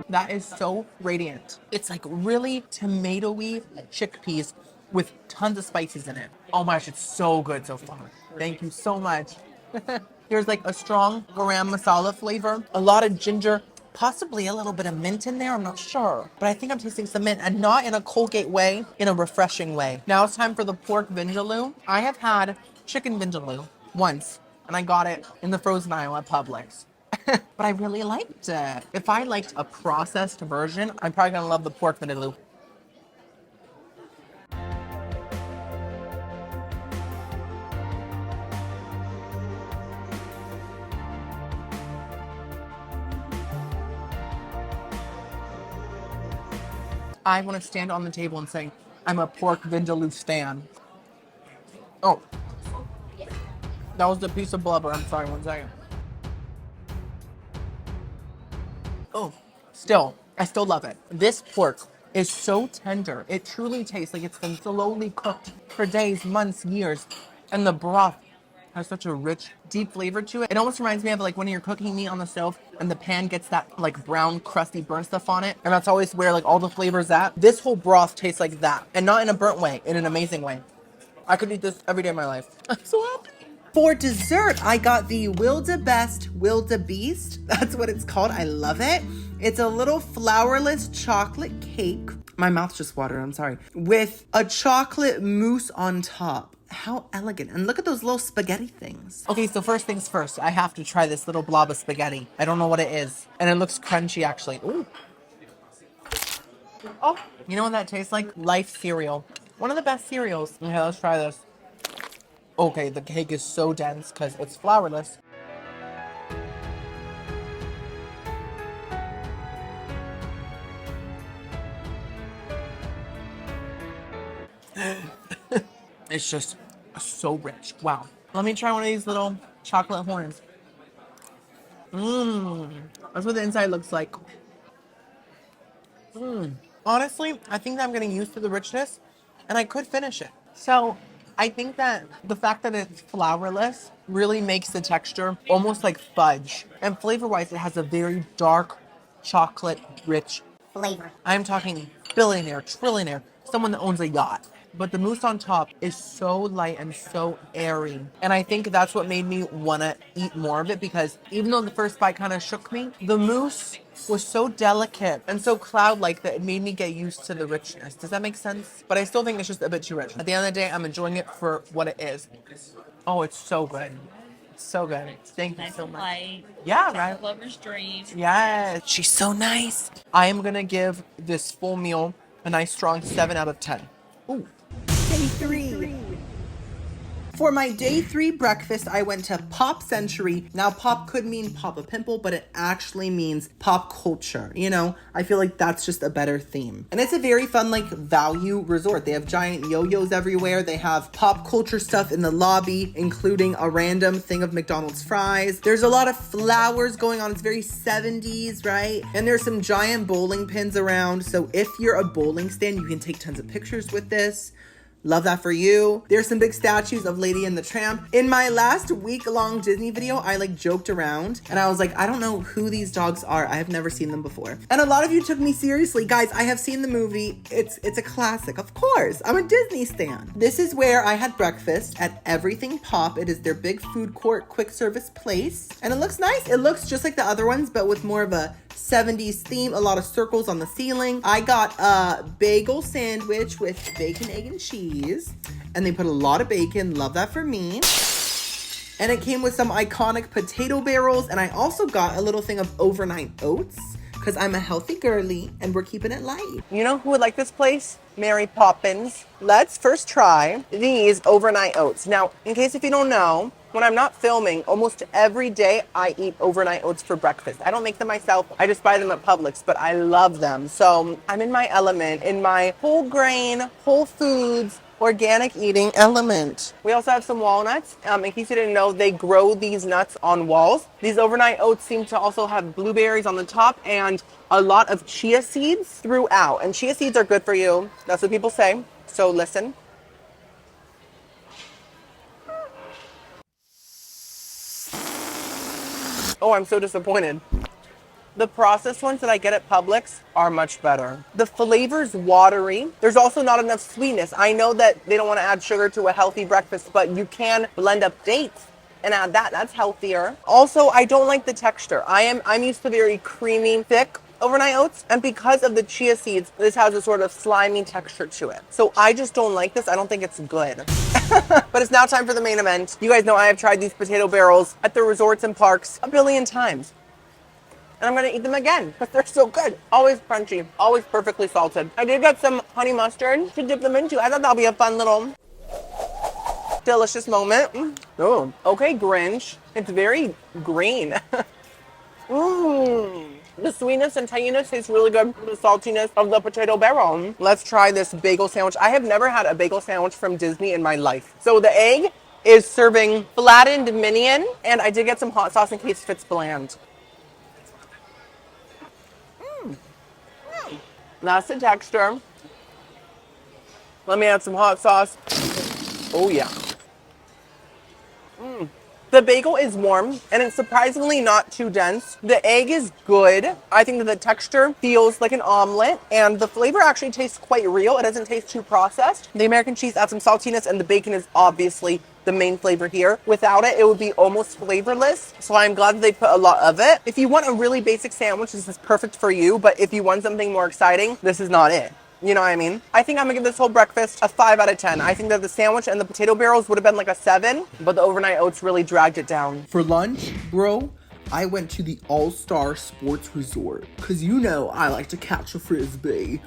That is so radiant. It's like really tomatoey chickpeas with tons of spices in it. Oh my gosh, it's so good so far. Thank you so much. There's like a strong garam masala flavor, a lot of ginger, possibly a little bit of mint in there. I'm not sure, but I think I'm tasting some mint, and not in a Colgate way, in a refreshing way. Now it's time for the pork vindaloo. I have had chicken vindaloo once, and I got it in the frozen aisle at Publix. But I really liked it. If I liked a processed version, I'm probably gonna love the pork vindaloo. I want to stand on the table and say, I'm a pork vindaloo stan. Oh, that was the piece of blubber. I'm sorry, 1 second. Oh, I still love it. This pork is so tender. It truly tastes like it's been slowly cooked for days, months, years. And the broth has such a rich, deep flavor to it. It almost reminds me of like when you're cooking meat on the stove and the pan gets that like brown, crusty, burnt stuff on it. And that's always where like all the flavor's at. This whole broth tastes like that. And not in a burnt way, in an amazing way. I could eat this every day of my life. I'm so happy. For dessert, I got the Wildebeest. That's what it's called. I love it. It's a little flourless chocolate cake. My mouth's just watered, I'm sorry. With a chocolate mousse on top. How elegant. And look at those little spaghetti things. Okay, so first things first, I have to try this little blob of spaghetti. I don't know what it is. And it looks crunchy, actually. Ooh. Oh, you know what that tastes like? Life cereal. One of the best cereals. Okay, let's try this. Okay, the cake is so dense because it's flourless. It's just so rich. Wow. Let me try one of these little chocolate horns. That's what the inside looks like. Honestly, I think that I'm getting used to the richness and I could finish it. So I think that the fact that it's flourless really makes the texture almost like fudge. And flavor-wise, it has a very dark, chocolate, rich flavor. I'm talking billionaire, trillionaire, someone that owns a yacht. But the mousse on top is so light and so airy. And I think that's what made me want to eat more of it, because even though the first bite kind of shook me, the mousse was so delicate and so cloud-like that it made me get used to the richness. Does that make sense? But I still think it's just a bit too rich. At the end of the day, I'm enjoying it for what it is. Oh, it's so good. It's so good. Thank you so much. Light. Yeah, right. Lover's dream. Yes. She's so nice. I am going to give this full meal a nice strong 7 out of 10. Ooh. Day 3. For my day 3 breakfast, I went to Pop Century. Now, pop could mean pop a pimple, but it actually means pop culture. You know, I feel like that's just a better theme. And it's a very fun, like, value resort. They have giant yo-yos everywhere. They have pop culture stuff in the lobby, including a random thing of McDonald's fries. There's a lot of flowers going on. It's very 70s, right? And there's some giant bowling pins around. So if you're a bowling stand, you can take tons of pictures with this. Love that for you. There's some big statues of Lady and the Tramp. In my last week-long Disney video, I like joked around and I was like, I don't know who these dogs are. I have never seen them before. And a lot of you took me seriously. Guys, I have seen the movie. It's a classic. Of course, I'm a Disney stan. This is where I had breakfast at Everything Pop. It is their big food court, quick service place. And it looks nice. It looks just like the other ones, but with more of a 70s theme, a lot of circles on the ceiling. I got a bagel sandwich with bacon, egg, and cheese. And they put a lot of bacon. Love that for me. And it came with some iconic potato barrels. And I also got a little thing of overnight oats, because I'm a healthy girly and we're keeping it light. You know who would like this place? Mary Poppins. Let's first try these overnight oats. Now, in case if you don't know, when I'm not filming, almost every day I eat overnight oats for breakfast. I don't make them myself. I just buy them at Publix, but I love them. So I'm in my element, in my whole grain, whole foods, organic eating element. We also have some walnuts. In case you didn't know, they grow these nuts on walls. These overnight oats seem to also have blueberries on the top and a lot of chia seeds throughout. And chia seeds are good for you. That's what people say. So listen. Oh, I'm so disappointed. The processed ones that I get at Publix are much better. The flavor's watery. There's also not enough sweetness. I know that they don't want to add sugar to a healthy breakfast, but you can blend up dates and add that. That's healthier. Also, I don't like the texture. I'm used to very creamy, thick overnight oats, and because of the chia seeds, this has a sort of slimy texture to it. So I just don't like this. I don't think it's good. But it's now time for the main event. You guys know I have tried these potato barrels at the resorts and parks a billion times. And I'm gonna eat them again because they're so good. Always crunchy, always perfectly salted. I did get some honey mustard to dip them into. I thought that'll be a fun little delicious moment. Oh, okay, Grinch. It's very green. The sweetness and tanginess tastes really good. The saltiness of the potato barrel. Let's try this bagel sandwich. I have never had a bagel sandwich from Disney in my life. So the egg is serving flattened minion, and I did get some hot sauce in case it's bland. That's the texture. Let me add some hot sauce. Oh yeah. The bagel is warm and it's surprisingly not too dense. The egg is good. I think that the texture feels like an omelet and the flavor actually tastes quite real. It doesn't taste too processed. The American cheese adds some saltiness and the bacon is obviously the main flavor here. Without it, it would be almost flavorless. So I'm glad that they put a lot of it. If you want a really basic sandwich, this is perfect for you. But if you want something more exciting, this is not it. You know what I mean? I think I'm gonna give this whole breakfast a 5 out of 10. I think that the sandwich and the potato barrels would have been like a 7, but the overnight oats really dragged it down. For lunch, bro, I went to the All-Star Sports Resort. Cause you know I like to catch a frisbee.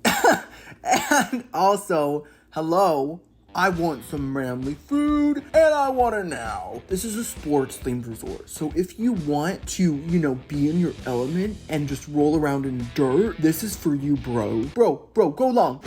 And also, hello, I want some manly food, and I want it now. This is a sports-themed resort, so if you want to, you know, be in your element and just roll around in dirt, this is for you, bro. Bro, go long.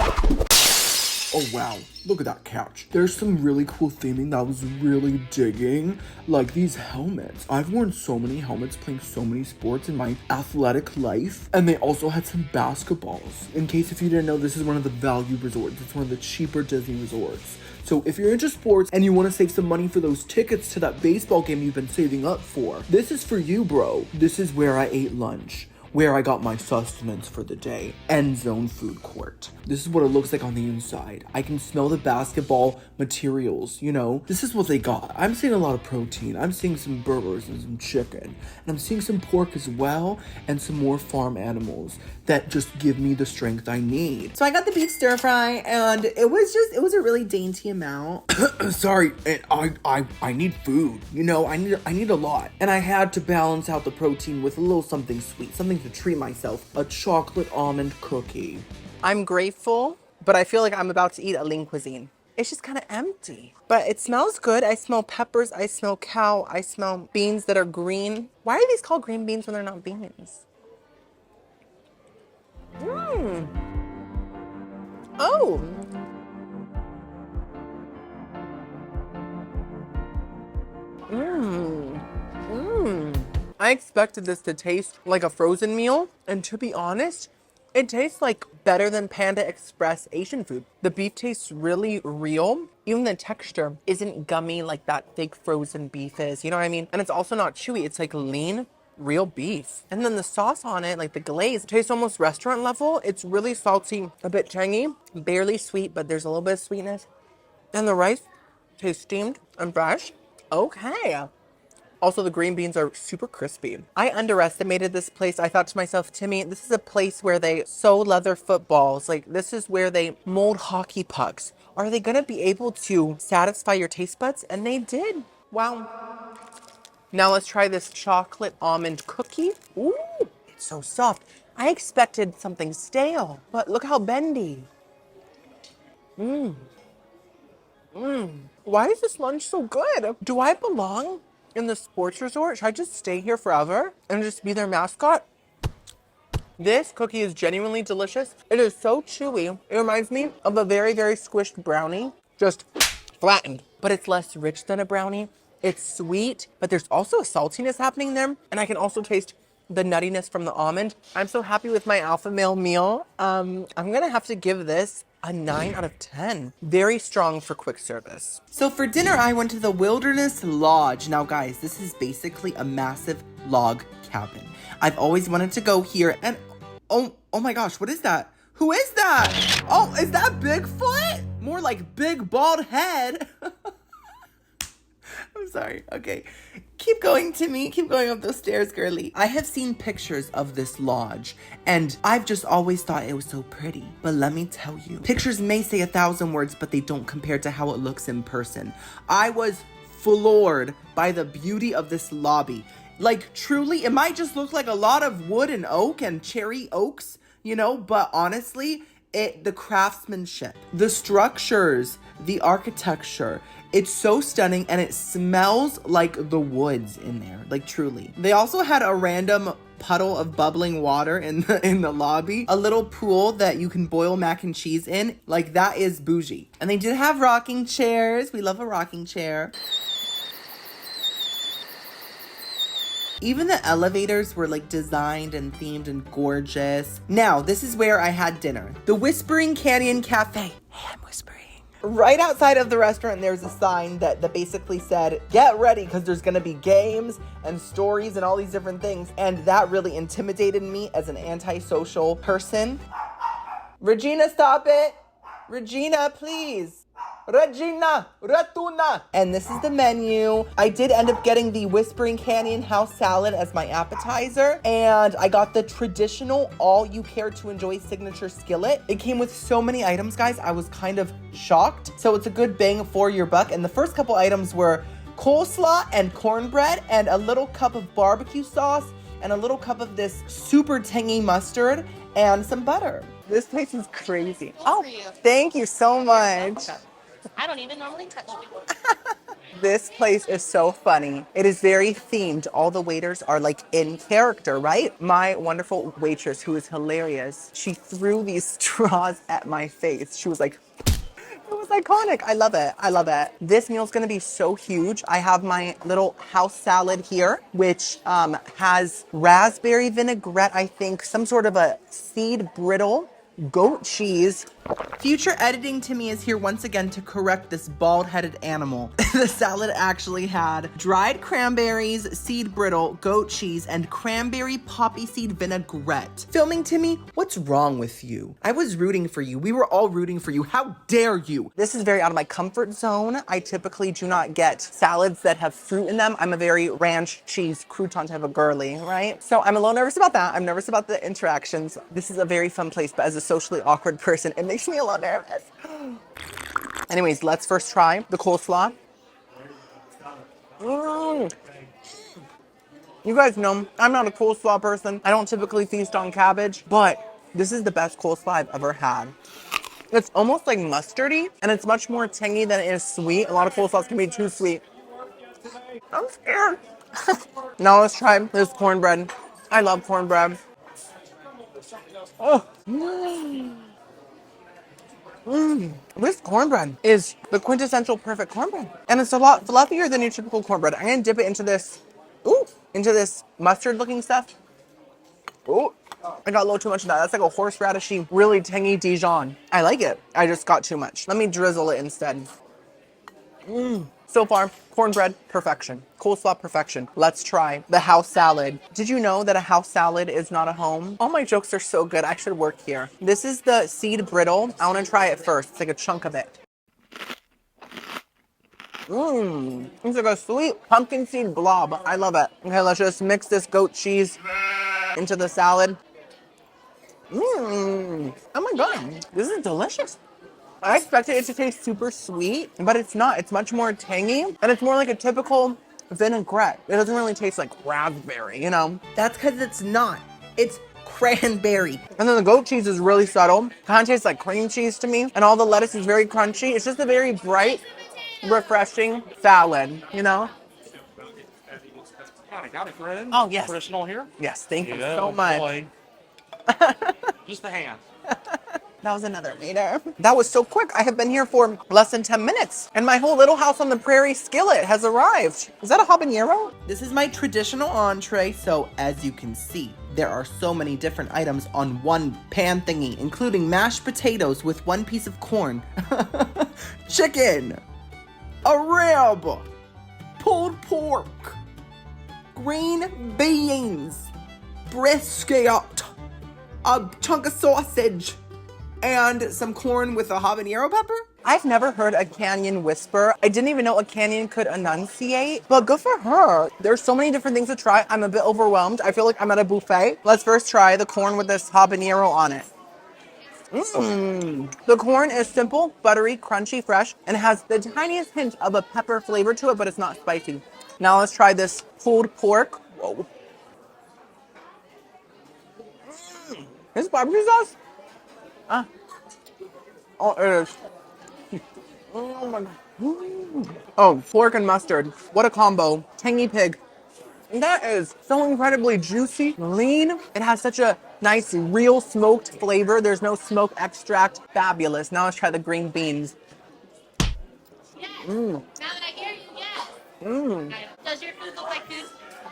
Oh, wow. Look at that couch. There's some really cool theming that I was really digging. Like these helmets. I've worn so many helmets playing so many sports in my athletic life. And they also had some basketballs. In case if you didn't know, this is one of the value resorts. It's one of the cheaper Disney resorts. So if you're into sports and you want to save some money for those tickets to that baseball game you've been saving up for, this is for you, bro. This is where I ate lunch, where I got my sustenance for the day. End zone food court. This is what it looks like on the inside. I can smell the basketball materials, you know? This is what they got. I'm seeing a lot of protein. I'm seeing some burgers and some chicken. And I'm seeing some pork as well, and some more farm animals that just give me the strength I need. So I got the beef stir fry, and it was a really dainty amount. Sorry, and I need food. You know, I need a lot. And I had to balance out the protein with a little something sweet, something to treat myself. A chocolate almond cookie. I'm grateful, but I feel like I'm about to eat a lean cuisine. It's just kind of empty, but it smells good. I smell peppers, I smell cow, I smell beans that are green. Why are these called green beans when they're not beans? Oh. I expected this to taste like a frozen meal, and to be honest, it tastes like better than Panda Express Asian food. The beef tastes really real. Even the texture isn't gummy like that fake frozen beef is, you know what I mean? And it's also not chewy. It's like lean, real beef. And then the sauce on it, like the glaze, tastes almost restaurant level. It's really salty, a bit tangy, barely sweet, but there's a little bit of sweetness. And the rice tastes steamed and fresh. Okay. Also, the green beans are super crispy. I underestimated this place. I thought to myself, Timmy, this is a place where they sew leather footballs. Like, this is where they mold hockey pucks. Are they gonna be able to satisfy your taste buds? And they did. Wow. Now let's try this chocolate almond cookie. Ooh, it's so soft. I expected something stale, but look how bendy. Why is this lunch so good? Do I belong in the sports resort? Should I just stay here forever and just be their mascot? This cookie is genuinely delicious. It is so chewy. It reminds me of a very, very squished brownie, just flattened. But it's less rich than a brownie. It's sweet, but there's also a saltiness happening there. And I can also taste the nuttiness from the almond. I'm so happy with my alpha male meal. I'm gonna have to give this a 9 out of 10. Very strong for quick service. So for dinner, I went to the Wilderness Lodge. Now guys, this is basically a massive log cabin. I've always wanted to go here, and oh my gosh, what is that? Who is that? Oh, is that Bigfoot? More like big bald head. I'm sorry. Okay. Keep going, Timmy. Keep going up those stairs, girly. I have seen pictures of this lodge, and I've just always thought it was so pretty. But let me tell you, pictures may say 1,000 words, but they don't compare to how it looks in person. I was floored by the beauty of this lobby. Like, truly, it might just look like a lot of wood and oak and cherry oaks, you know, but honestly, the craftsmanship, the structures, the architecture, it's so stunning, and it smells like the woods in there, like truly. They also had a random puddle of bubbling water in the lobby, a little pool that you can boil mac and cheese in. Like, that is bougie. And they did have rocking chairs. We love a rocking chair. Even the elevators were like designed and themed and gorgeous. Now, this is where I had dinner. The Whispering Canyon Cafe. Hey, I'm whispering. Right outside of the restaurant, there's a sign that basically said, get ready because there's going to be games and stories and all these different things. And that really intimidated me as an antisocial person. Regina, stop it. Regina, please. Regina, Ratuna. And this is the menu. I did end up getting the Whispering Canyon house salad as my appetizer. And I got the traditional all you care to enjoy signature skillet. It came with so many items, guys. I was kind of shocked. So it's a good bang for your buck. And the first couple items were coleslaw and cornbread and a little cup of barbecue sauce and a little cup of this super tangy mustard and some butter. This place is crazy. Oh, thank you so much. I don't even normally touch you. This place is so funny. It is very themed. All the waiters are like in character, right? My wonderful waitress, who is hilarious, she threw these straws at my face. She was like, it was iconic. I love it. I love it. This meal's gonna be so huge. I have my little house salad here, which has raspberry vinaigrette, I think, some sort of a seed brittle, goat cheese. Future editing Timmy is here once again to correct this bald-headed animal. The salad actually had dried cranberries, seed brittle, goat cheese, and cranberry poppy seed vinaigrette. Filming Timmy, what's wrong with you? I was rooting for you. We were all rooting for you. How dare you? This is very out of my comfort zone. I typically do not get salads that have fruit in them. I'm a very ranch cheese crouton type of girly, right? So I'm a little nervous about that. I'm nervous about the interactions. This is a very fun place, but as a socially awkward person, it makes me a little nervous. Anyways, let's first try the coleslaw. You guys know I'm not a coleslaw person. I don't typically feast on cabbage, but this is the best coleslaw I've ever had. It's almost like mustardy, and it's much more tangy than it is sweet. A lot of coleslaws can be too sweet. I'm scared. Now let's try this cornbread. I love cornbread. Oh. This cornbread is the quintessential perfect cornbread. And it's a lot fluffier than your typical cornbread. I'm gonna dip it into this, into this mustard looking stuff. Ooh, I got a little too much of that. That's like a horseradishy, really tangy Dijon. I like it. I just got too much. Let me drizzle it instead. So far, cornbread, perfection. Coleslaw, perfection. Let's try the house salad. Did you know that a house salad is not a home? All my jokes are so good. I should work here. This is the seed brittle. I want to try it first. It's like a chunk of it. It's like a sweet pumpkin seed blob. I love it. Okay, let's just mix this goat cheese into the salad. Oh my God, this is delicious. I expected it to taste super sweet, but it's not. It's much more tangy, and it's more like a typical vinaigrette. It doesn't really taste like raspberry, you know? That's because it's not. It's cranberry. And then the goat cheese is really subtle. Kind of tastes like cream cheese to me, and all the lettuce is very crunchy. It's just a very bright, refreshing salad, you know? Got it, friend. Oh, yes. Traditional here? Yes, thank you so much. Boy. Just a hand. That was another waiter. That was so quick. I have been here for less than 10 minutes, and my whole little house on the prairie skillet has arrived. Is that a habanero? This is my traditional entree, so as you can see, there are so many different items on one pan thingy, including mashed potatoes with one piece of corn, chicken, a rib, pulled pork, green beans, brisket, a chunk of sausage, and some corn with a habanero pepper. I've never heard a canyon whisper. I didn't even know a canyon could enunciate, but good for her. There's so many different things to try. I'm a bit overwhelmed. I feel like I'm at a buffet. Let's first try the corn with this habanero on it. The corn is simple, buttery, crunchy, fresh, and has the tiniest hint of a pepper flavor to it, but it's not spicy. Now let's try this pulled pork. Whoa. This barbecue sauce? Oh, it is. Oh my God. Oh, pork and mustard. What a combo. Tangy pig. That is so incredibly juicy, lean. It has such a nice, real smoked flavor. There's no smoke extract. Fabulous. Now let's try the green beans. Yes. Now that I hear you, yes. Does your food look like food?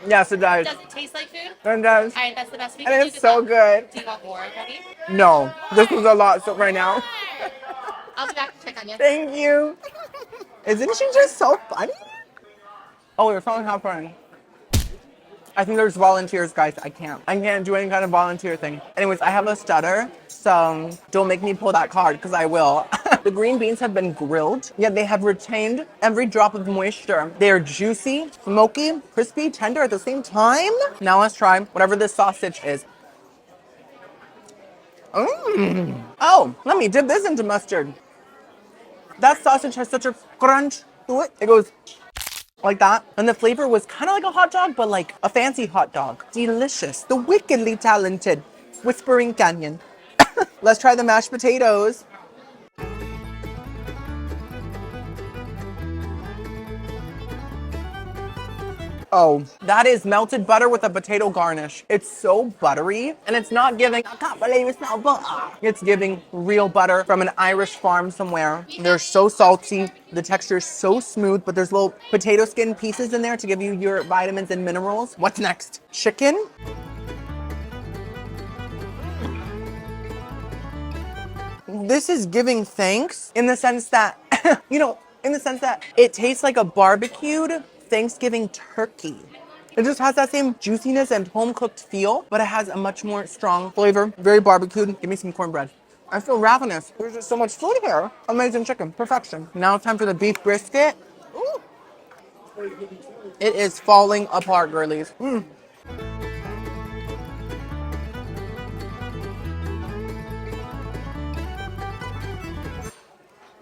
Yes, it does. Does it taste like food? It does. All right, that's the best we can And do. it's so good. Do you want more, Debbie? No, this is a lot so right now. I'll be back. check on you. Thank you. Isn't she just so funny? Oh, you're phone helping. I think there's volunteers, guys. I can't do any kind of volunteer thing. Anyways, I have a stutter, so don't make me pull that card because I will. The green beans have been grilled, yet they have retained every drop of moisture. They are juicy, smoky, crispy, tender at the same time. Now let's try whatever this sausage is. Oh, let me dip this into mustard. That sausage has such a crunch to it. It goes like that. And the flavor was kind of like a hot dog, but like a fancy hot dog. Delicious. The wickedly talented Whispering Canyon. Let's try the mashed potatoes. Oh, that is melted butter with a potato garnish. It's so buttery, and it's not giving, I can't believe it's not butter. It's giving real butter from an Irish farm somewhere. They're so salty. The texture is so smooth, but there's little potato skin pieces in there to give you your vitamins and minerals. What's next? Chicken? This is giving thanks in the sense that, in the sense that it tastes like a barbecued Thanksgiving turkey. It just has that same juiciness and home-cooked feel, but it has a much more strong flavor. Very barbecued. Give me some cornbread. I feel ravenous. There's just so much food here. Amazing chicken. Perfection. Now it's time for the beef brisket. Ooh. It is falling apart, girlies.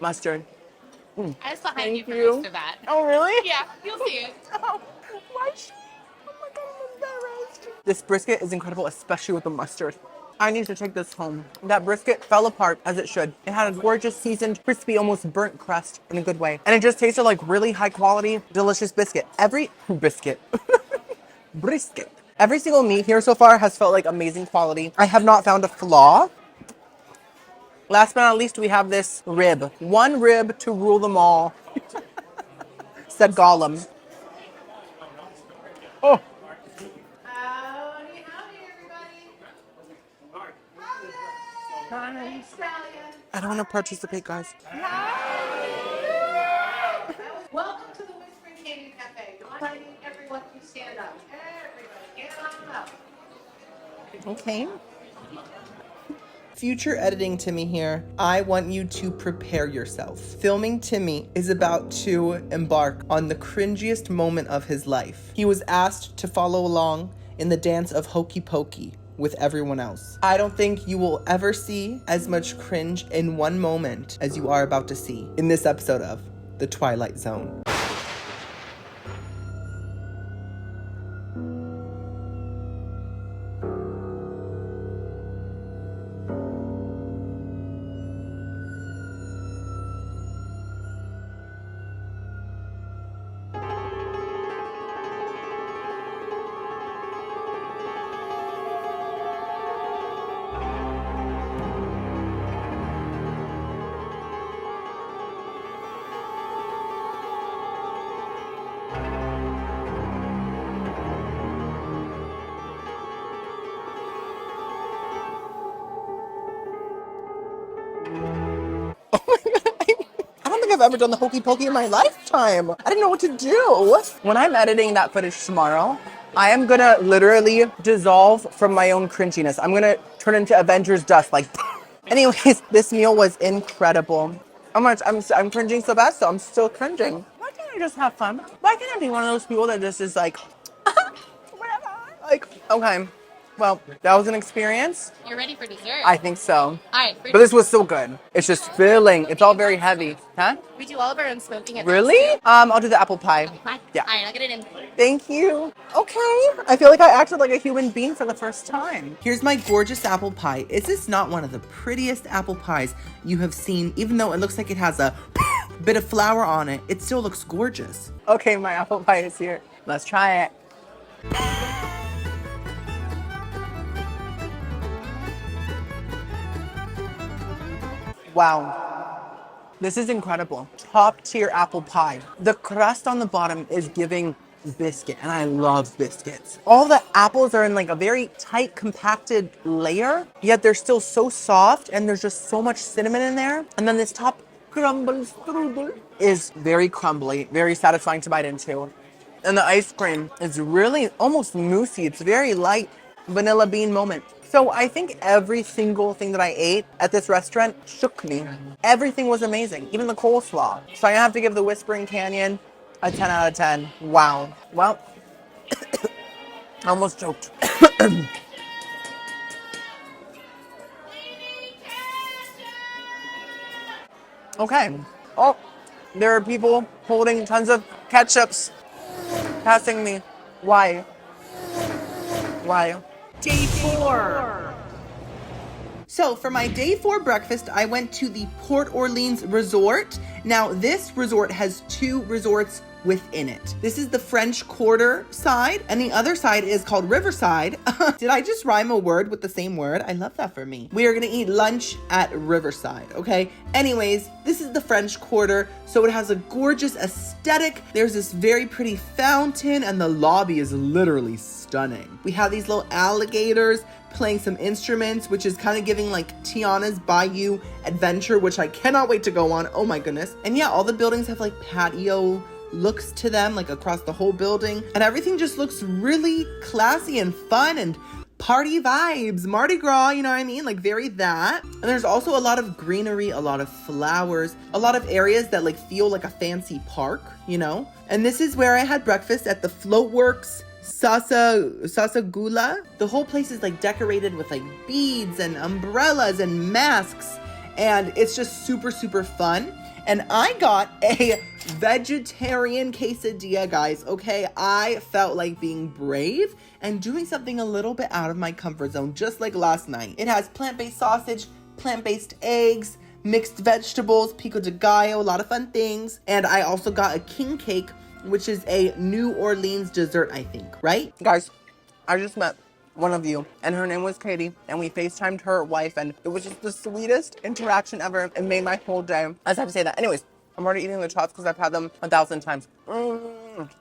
Mustard. I was behind you for you. most of that. Oh, really? Yeah, you'll see it. Oh, why is she? Oh my God, I'm embarrassed. This brisket is incredible, especially with the mustard. I need to take this home. That brisket fell apart as it should. It had a gorgeous, seasoned, crispy, almost burnt crust in a good way. And it just tasted like really high quality, delicious biscuit. Brisket. Every single meat here so far has felt like amazing quality. I have not found a flaw. Last but not least, we have this rib. One rib to rule them all, said Gollum. Oh. Howdy, everybody. I don't want to participate, guys. Welcome to the Whispering Canyon Cafe. I'm inviting everyone to stand up. Everybody, get on up. Okay. Future editing Timmy here. I want you to prepare yourself. Filming Timmy is about to embark on the cringiest moment of his life. He was asked to follow along in the dance of Hokey Pokey with everyone else. I don't think you will ever see as much cringe in one moment as you are about to see in this episode of The Twilight Zone. I don't think I've ever done the hokey pokey in my lifetime. I didn't know what to do. When I'm editing that footage tomorrow, I am gonna literally dissolve from my own cringiness. I'm gonna turn into Avengers dust, like. Anyways, this meal was incredible. I'm cringing so bad, so I'm still cringing. Why can't I just have fun? Why can't I be one of those people that just is like, whatever? Like, okay. Well, that was an experience. You're ready for dessert. I think so. All right. But this was so good. It's just filling. It's all very heavy. Huh? We do all of our own smoking at Really? I'll do the apple pie. Fine. Yeah. All right, I'll get it in. Thank you. Okay. I feel like I acted like a human being for the first time. Here's my gorgeous apple pie. Is this not one of the prettiest apple pies you have seen? Even though it looks like it has a bit of flour on it, it still looks gorgeous. Okay, my apple pie is here. Let's try it. Wow. This is incredible. Top tier apple pie. The crust on the bottom is giving biscuit, and I love biscuits. All the apples are in like a very tight, compacted layer, yet they're still so soft, and there's just so much cinnamon in there. And then this top crumble strudel is very crumbly, very satisfying to bite into. And the ice cream is really almost moussey. It's very light vanilla bean moment. So I think every single thing that I ate at this restaurant shook me. Everything was amazing, even the coleslaw. So I have to give the Whispering Canyon a 10 out of 10. Wow. Well, I almost choked. Okay. Oh, there are people holding tons of ketchups, passing me. Why? Why? Day 4. So for my day 4 breakfast, I went to the Port Orleans Resort. Now this resort has 2 resorts within it. This is the French Quarter side, and the other side is called Riverside. Did I just rhyme a word with the same word? I love that for me. We are gonna eat lunch at Riverside, okay? Anyways, this is the French Quarter, so it has a gorgeous aesthetic. There's this very pretty fountain, and the lobby is literally stunning. We have these little alligators playing some instruments, which is kind of giving like Tiana's Bayou Adventure, which I cannot wait to go on. Oh my goodness. And yeah, all the buildings have like patio looks to them, like across the whole building, and everything just looks really classy and fun and party vibes, Mardi Gras, you know what I mean? Like very that. And there's also a lot of greenery, a lot of flowers, a lot of areas that like feel like a fancy park, you know? And this is where I had breakfast at the Floatworks Sasagula. The whole place is like decorated with like beads and umbrellas and masks, and it's just super, super fun. And I got a vegetarian quesadilla, guys, okay? I felt like being brave and doing something a little bit out of my comfort zone, just like last night. It has plant-based sausage, plant-based eggs, mixed vegetables, pico de gallo, a lot of fun things. And I also got a king cake, which is a New Orleans dessert, I think, right? Guys, I just met one of you, and her name was Katie, and we FaceTimed her wife, and it was just the sweetest interaction ever. It made my whole day. I just have to say that. Anyways, I'm already eating the tots because I've had them 1,000 times.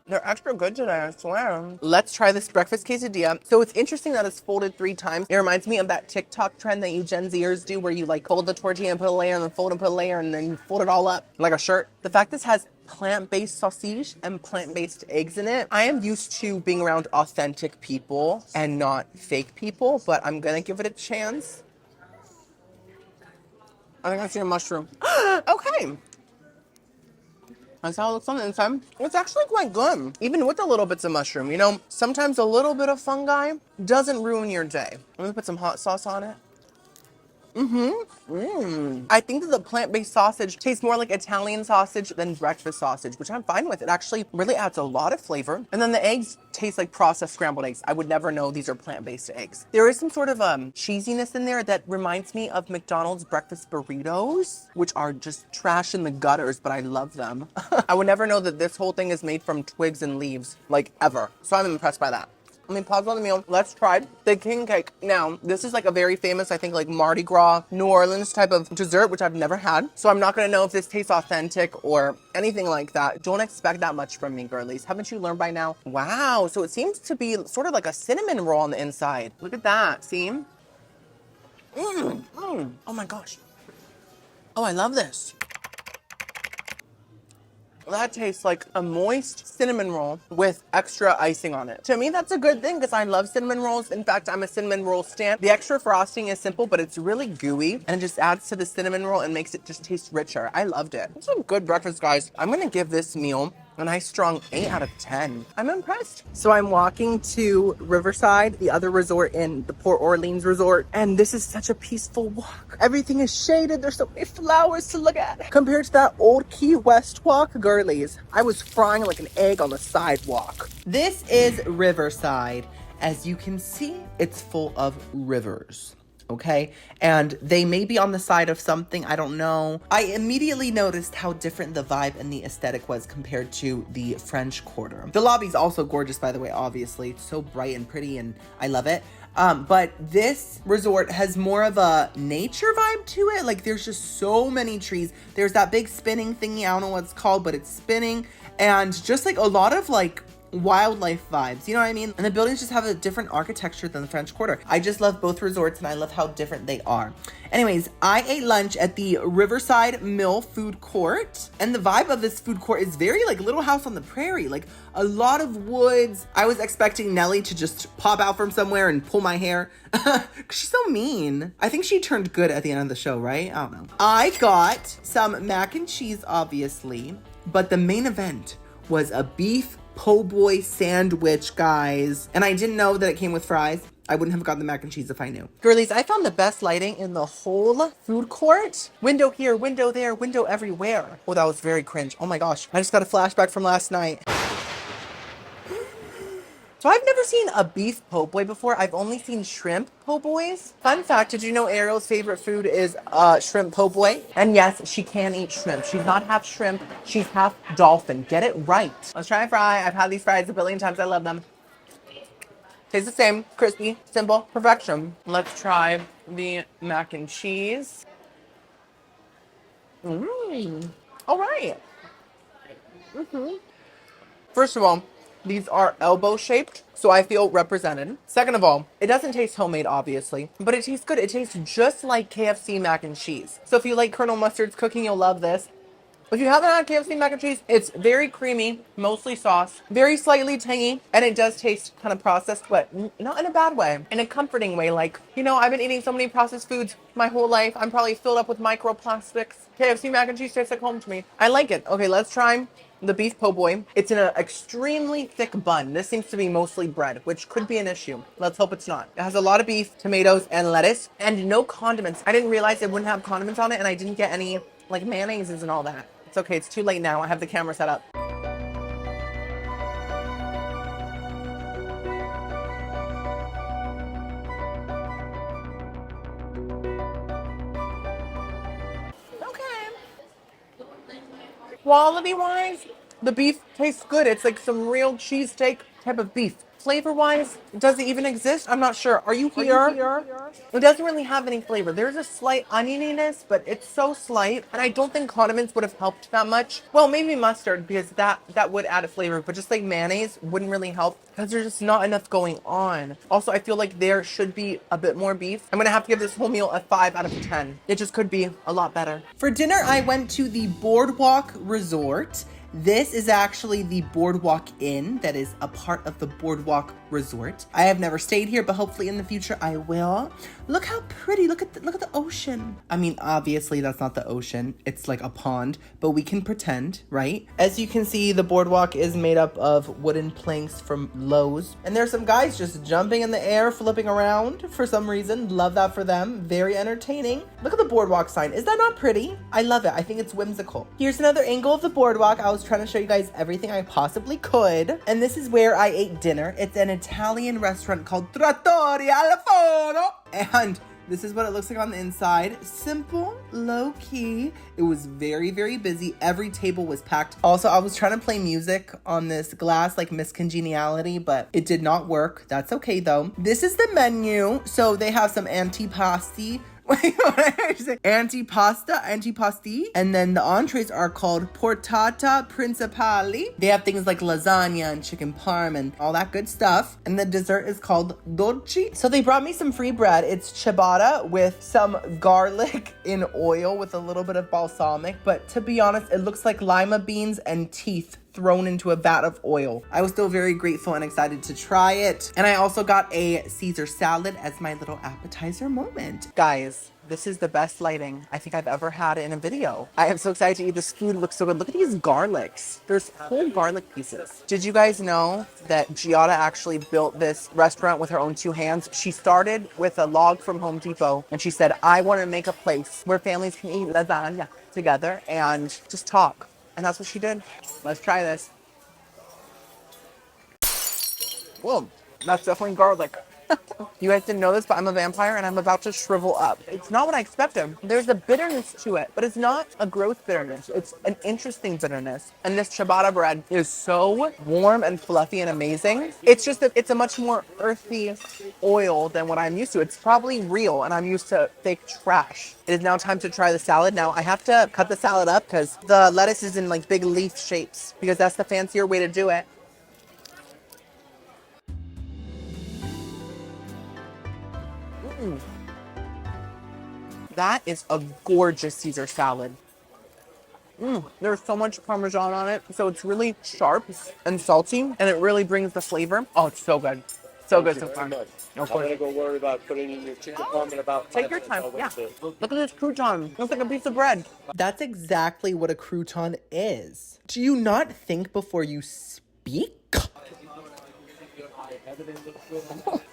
They're extra good today, I swear. Let's try this breakfast quesadilla. So it's interesting that it's folded 3 times. It reminds me of that TikTok trend that you Gen Zers do where you like fold the tortilla and put a layer and then fold and put a layer and then you fold it all up like a shirt. The fact this has plant-based sausage and plant-based eggs in it. I am used to being around authentic people and not fake people, but I'm gonna give it a chance. I think I see a mushroom. Okay. That's how it looks on the inside. It's actually quite good, even with the little bits of mushroom. You know, sometimes a little bit of fungi doesn't ruin your day. Let me put some hot sauce on it. I think that the plant-based sausage tastes more like Italian sausage than breakfast sausage, which I'm fine with. It actually really adds a lot of flavor. And then the eggs taste like processed scrambled eggs. I would never know these are plant-based eggs. There is some sort of cheesiness in there that reminds me of McDonald's breakfast burritos, which are just trash in the gutters, but I love them. I would never know that this whole thing is made from twigs and leaves, like ever. So I'm impressed by that. Let me pause on the meal. Let's try the king cake. Now, this is like a very famous, I think, like Mardi Gras, New Orleans type of dessert, which I've never had. So I'm not going to know if this tastes authentic or anything like that. Don't expect that much from me, girlies. Haven't you learned by now? Wow. So it seems to be sort of like a cinnamon roll on the inside. Look at that. See? Oh my gosh. Oh, I love this. That tastes like a moist cinnamon roll with extra icing on it. To me, that's a good thing because I love cinnamon rolls. In fact, I'm a cinnamon roll stan. The extra frosting is simple, but it's really gooey and it just adds to the cinnamon roll and makes it just taste richer. I loved it. It's a good breakfast, guys. I'm gonna give this meal a nice strong 8 out of 10. I'm impressed. So I'm walking to Riverside, the other resort in the Port Orleans Resort, and this is such a peaceful walk. Everything is shaded. There's so many flowers to look at. Compared to that old Key West walk, girlies, I was frying like an egg on the sidewalk. This is Riverside. As you can see, it's full of rivers. Okay, and they may be on the side of something, I don't know. I immediately noticed how different the vibe and the aesthetic was compared to the French Quarter. The lobby's also gorgeous, by the way, obviously. It's so bright and pretty and I love it. But this resort has more of a nature vibe to it. Like there's just so many trees. There's that big spinning thingy, I don't know what it's called, but it's spinning. And just like a lot of like wildlife vibes. You know what I mean? And the buildings just have a different architecture than the French Quarter. I just love both resorts and I love how different they are. Anyways, I ate lunch at the Riverside Mill food court, and the vibe of this food court is very like Little House on the Prairie, like a lot of woods. I was expecting Nellie to just pop out from somewhere and pull my hair. She's so mean. I think she turned good at the end of the show, right? I don't know. I got some mac and cheese, obviously, but the main event was a beef po' boy sandwich, guys. And I didn't know that it came with fries. I wouldn't have gotten the mac and cheese if I knew. Girlies, I found the best lighting in the whole food court. Window here, window there, window everywhere. Oh, that was very cringe. Oh my gosh. I just got a flashback from last night. So I've never seen a beef po' boy before. I've only seen shrimp po' boys. Fun fact, did you know Ariel's favorite food is shrimp po' boy? And yes, she can eat shrimp. She's not half shrimp, she's half dolphin. Get it right. Let's try a fry. I've had these fries a billion times. I love them. Tastes the same, crispy, simple, perfection. Let's try the mac and cheese. All right. First of all, these are elbow shaped, so I feel represented. Second of all, it doesn't taste homemade, obviously, but it tastes good. It tastes just like KFC mac and cheese. So if you like Colonel Mustard's cooking, you'll love this. If you haven't had KFC mac and cheese, it's very creamy, mostly sauce, very slightly tangy, and it does taste kind of processed, but not in a bad way, in a comforting way. Like, you know, I've been eating so many processed foods my whole life. I'm probably filled up with microplastics. KFC mac and cheese tastes like home to me. I like it. Okay, let's try the beef po' boy. It's in an extremely thick bun. This seems to be mostly bread, which could be an issue. Let's hope it's not. It has a lot of beef, tomatoes, and lettuce, and no condiments. I didn't realize it wouldn't have condiments on it, and I didn't get any like mayonnaises and all that. It's okay, it's too late now. I have the camera set up. Okay. Quality-wise, the beef tastes good. It's like some real cheesesteak type of beef. Flavor-wise, does it even exist? I'm not sure. Are you here? It doesn't really have any flavor. There's a slight onioniness, but it's so slight. And I don't think condiments would have helped that much. Well, maybe mustard, because that would add a flavor. But just like mayonnaise wouldn't really help, because there's just not enough going on. Also, I feel like there should be a bit more beef. I'm going to have to give this whole meal a 5 out of 10. It just could be a lot better. For dinner, I went to the Boardwalk Resort. This is actually the Boardwalk Inn that is a part of the Boardwalk Resort. I have never stayed here, but hopefully in the future I will. Look how pretty. Look at the ocean. I mean, obviously that's not the ocean. It's like a pond, but we can pretend, right? As you can see, the boardwalk is made up of wooden planks from Lowe's. And there's some guys just jumping in the air, flipping around for some reason. Love that for them. Very entertaining. Look at the boardwalk sign. Is that not pretty? I love it. I think it's whimsical. Here's another angle of the boardwalk. I was trying to show you guys everything I possibly could. And this is where I ate dinner. It's an Italian restaurant called Trattoria al Forno. And this is what it looks like on the inside. Simple, low key. It was very, very busy. Every table was packed. Also, I was trying to play music on this glass, like Miss Congeniality, but it did not work. That's okay though. This is the menu. So they have some antipasti. Wait, what did I say? Antipasti. And then the entrees are called portata principali. They have things like lasagna and chicken parm and all that good stuff. And the dessert is called dolci. So they brought me some free bread. It's ciabatta with some garlic in oil with a little bit of balsamic. But to be honest, it looks like lima beans and teeth thrown into a vat of oil. I was still very grateful and excited to try it. And I also got a Caesar salad as my little appetizer moment. Guys, this is the best lighting I think I've ever had in a video. I am so excited to eat this food. It looks so good. Look at these garlics. There's whole garlic pieces. Did you guys know that Giada actually built this restaurant with her own 2 hands? She started with a log from Home Depot and she said, I want to make a place where families can eat lasagna together and just talk. And that's what she did. Let's try this. Whoa, that's definitely garlic. You guys didn't know this, but I'm a vampire and I'm about to shrivel up. It's not what I expected. There's a bitterness to it, but it's not a gross bitterness. It's an interesting bitterness. And this ciabatta bread is so warm and fluffy and amazing. It's just that it's a much more earthy oil than what I'm used to. It's probably real and I'm used to fake trash. It is now time to try the salad. Now I have to cut the salad up because the lettuce is in like big leaf shapes because that's the fancier way to do it. That is a gorgeous Caesar salad. There's so much Parmesan on it, so it's really sharp and salty, and it really brings the flavor. Oh, it's so good. So good so far. I'm Of gonna course. go worry about putting in your chicken parm in about 5 Take your minutes. time. I'll wait Yeah. till- Look at this crouton. Looks like a piece of bread. That's exactly what a crouton is. Do you not think before you speak?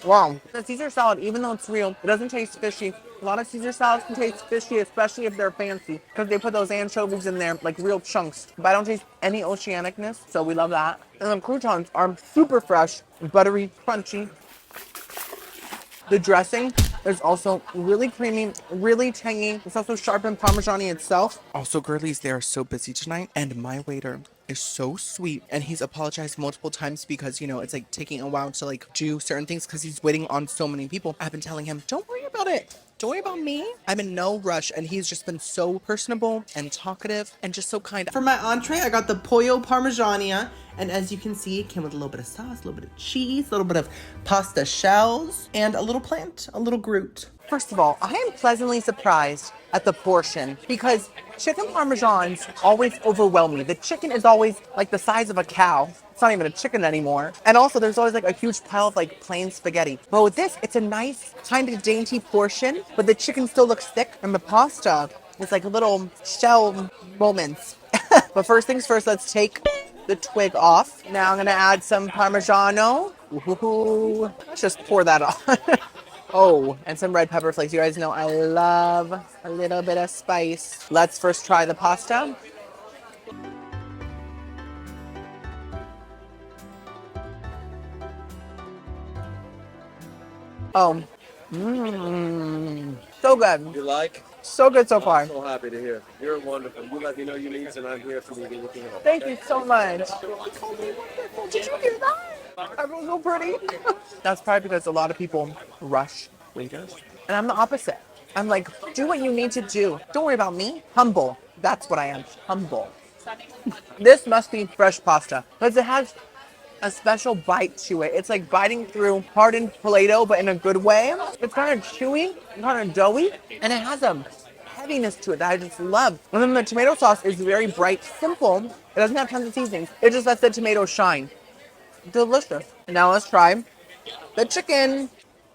Wow. The Caesar salad, even though it's real, it doesn't taste fishy. A lot of Caesar salads can taste fishy, especially if they're fancy, because they put those anchovies in there like real chunks. But I don't taste any oceanicness, so we love that. And the croutons are super fresh, buttery, crunchy. The dressing is also really creamy, really tangy. It's also sharp and Parmesan-y itself. Also, girlies, they are so busy tonight, and my waiter is so sweet, and he's apologized multiple times because, you know, it's like taking a while to like do certain things because he's waiting on so many people. I've been telling him, don't worry about it. Don't worry about me. I'm in no rush, and he's just been so personable and talkative and just so kind. For my entree, I got the pollo parmigiana, and as you can see, it came with a little bit of sauce, a little bit of cheese, a little bit of pasta shells, and a little plant, a little Groot. First of all, I am pleasantly surprised at the portion because chicken parmesans always overwhelm me. The chicken is always like the size of a cow. It's not even a chicken anymore. And also there's always like a huge pile of like plain spaghetti. But with this, it's a nice kind of dainty portion, but the chicken still looks thick and the pasta is like little shell moments. But first things first, let's take the twig off. Now I'm gonna add some Parmigiano. Ooh, let's just pour that on. Oh, and some red pepper flakes. You guys know I love a little bit of spice. Let's first try the pasta. Oh, so good. You like? So good so far. I'm so happy to hear. You're wonderful. You let me know your needs, and I'm here if you need anything else. Thank you so much. Did you hear that? I feel so pretty. That's probably because a lot of people rush waiters. And I'm the opposite. I'm like, do what you need to do. Don't worry about me. Humble. That's what I am. Humble. This must be fresh pasta because it has a special bite to it. It's like biting through hardened Play-Doh, but in a good way. It's kind of chewy, kind of doughy, and it has a heaviness to it that I just love. And then the tomato sauce is very bright, simple. It doesn't have tons of seasonings. It just lets the tomato shine. Delicious. And now let's try the chicken.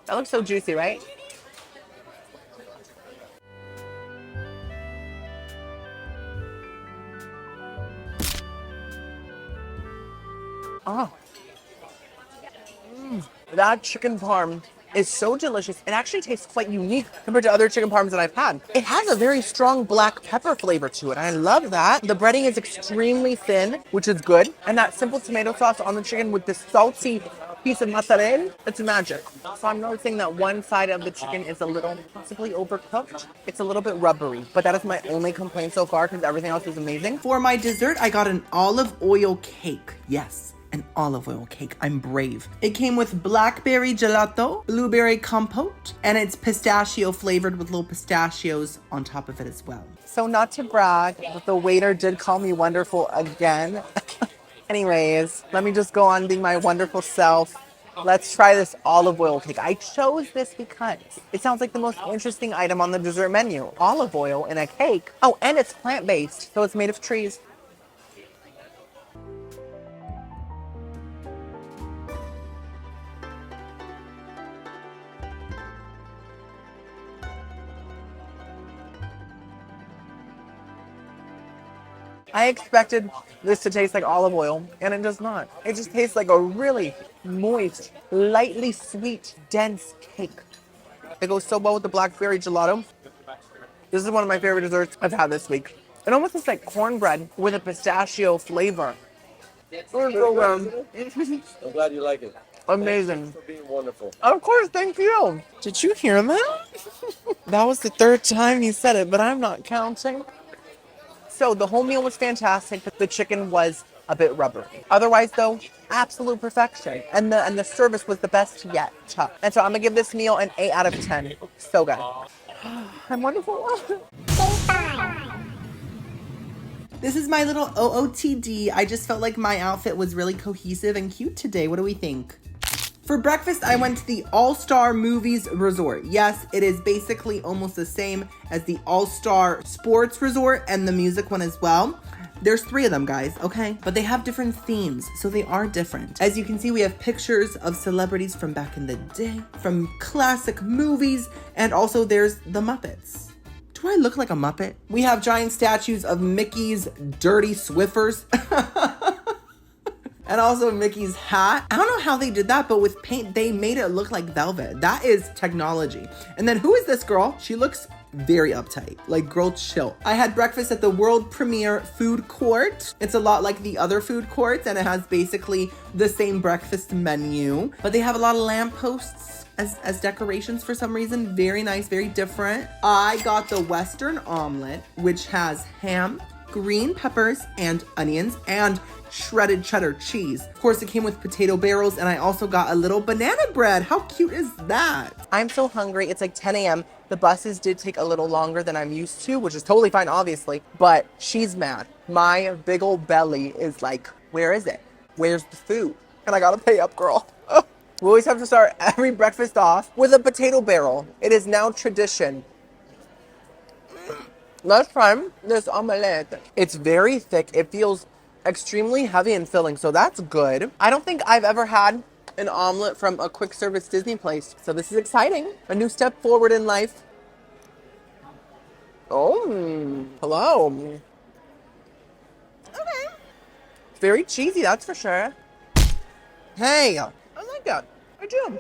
That looks so juicy, right? Oh. That chicken parm is so delicious. It actually tastes quite unique compared to other chicken parms that I've had. It has a very strong black pepper flavor to it. I love that. The breading is extremely thin, which is good. And that simple tomato sauce on the chicken with this salty piece of mozzarella, it's magic. So I'm noticing that one side of the chicken is a little possibly overcooked. It's a little bit rubbery, but that is my only complaint so far because everything else is amazing. For my dessert, I got an olive oil cake. Yes. An olive oil cake. I'm brave. It came with blackberry gelato, blueberry compote, and it's pistachio flavored with little pistachios on top of it as well. So not to brag, but the waiter did call me wonderful again. Anyways, let me just go on being my wonderful self. Let's try this olive oil cake. I chose this because it sounds like the most interesting item on the dessert menu. Olive oil in a cake. Oh, and it's plant-based, so it's made of trees. I expected this to taste like olive oil, and it does not. It just tastes like a really moist, lightly sweet, dense cake. It goes so well with the blackberry gelato. This is one of my favorite desserts I've had this week. It almost tastes like cornbread with a pistachio flavor. It's so good. I'm glad you like it. Amazing. Thanks for being wonderful. Of course, thank you. Did you hear that? That was the third time you said it, but I'm not counting. So the whole meal was fantastic, but the chicken was a bit rubbery. Otherwise, though, absolute perfection. And the service was the best yet. And so I'm gonna give this meal an 8 out of 10. So good. I'm wonderful. This is my little OOTD. I just felt like my outfit was really cohesive and cute today. What do we think? For breakfast, I went to the All-Star Movies Resort. Yes, it is basically almost the same as the All-Star Sports Resort and the music one as well. There's 3 of them, guys, okay? But they have different themes, so they are different. As you can see, we have pictures of celebrities from back in the day, from classic movies, and also there's the Muppets. Do I look like a Muppet? We have giant statues of Mickey's dirty Swiffers. And also Mickey's hat. I don't know how they did that, but with paint, they made it look like velvet. That is technology. And then who is this girl? She looks very uptight. Like, girl, chill. I had breakfast at the world premiere food court. It's a lot like the other food courts, and it has basically the same breakfast menu, but they have a lot of lampposts as decorations for some reason. Very nice, very different. I got the Western omelet, which has ham, green peppers, and onions, and shredded cheddar cheese. Of course, it came with potato barrels, and I also got a little banana bread. How cute is that? I'm so hungry. It's like 10 a.m. The buses did take a little longer than I'm used to, which is totally fine, obviously, but she's mad. My big old belly is like, where is it? Where's the food? And I gotta pay up, girl. We always have to start every breakfast off with a potato barrel. It is now tradition. Let's try this omelette. It's very thick. It feels extremely heavy and filling, so that's good. I don't think I've ever had an omelet from a quick service Disney place, so this is exciting. A new step forward in life. Oh, hello. Okay. Very cheesy, that's for sure. Hey, I like that. I do.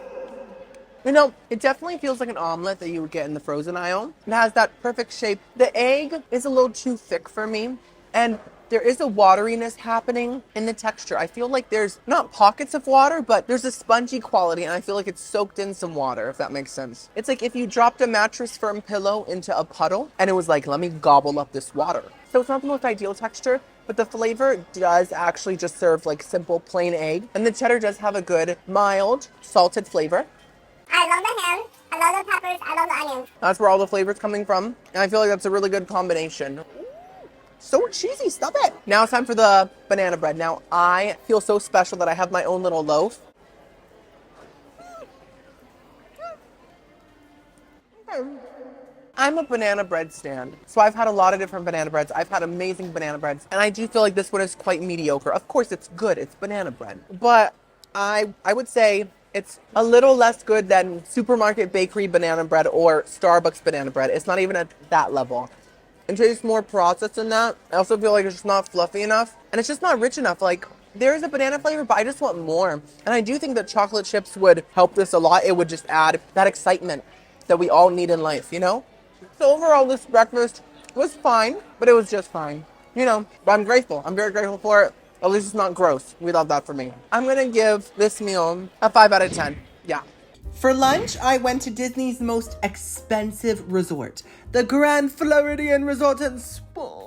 You know, it definitely feels like an omelet that you would get in the frozen aisle. It has that perfect shape. The egg is a little too thick for me, and there is a wateriness happening in the texture. I feel like there's not pockets of water, but there's a spongy quality, and I feel like it's soaked in some water, if that makes sense. It's like if you dropped a mattress firm pillow into a puddle, and it was like, let me gobble up this water. So it's not the most ideal texture, but the flavor does actually just serve like simple plain egg, and the cheddar does have a good, mild, salted flavor. I love the ham, I love the peppers, I love the onions. That's where all the flavor's coming from, and I feel like that's a really good combination. So cheesy, stop it. Now it's time for the banana bread. Now I feel so special that I have my own little loaf. I'm a banana bread stan, so I've had a lot of different banana breads. I've had amazing banana breads, and I do feel like this one is quite mediocre. Of course, it's good. It's banana bread, but I would say it's a little less good than supermarket bakery banana bread or Starbucks banana bread. It's not even at that level. It tastes more processed than that. I also feel like it's just not fluffy enough, and it's just not rich enough. Like, there's a banana flavor, but I just want more. And I do think that chocolate chips would help this a lot. It would just add that excitement that we all need in life, you know? So overall, this breakfast was fine, but it was just fine. You know, but I'm grateful. I'm very grateful for it. At least it's not gross. We love that for me. I'm gonna give this meal a 5 out of 10. Yeah. For lunch, I went to Disney's most expensive resort, the Grand Floridian Resort and Spa.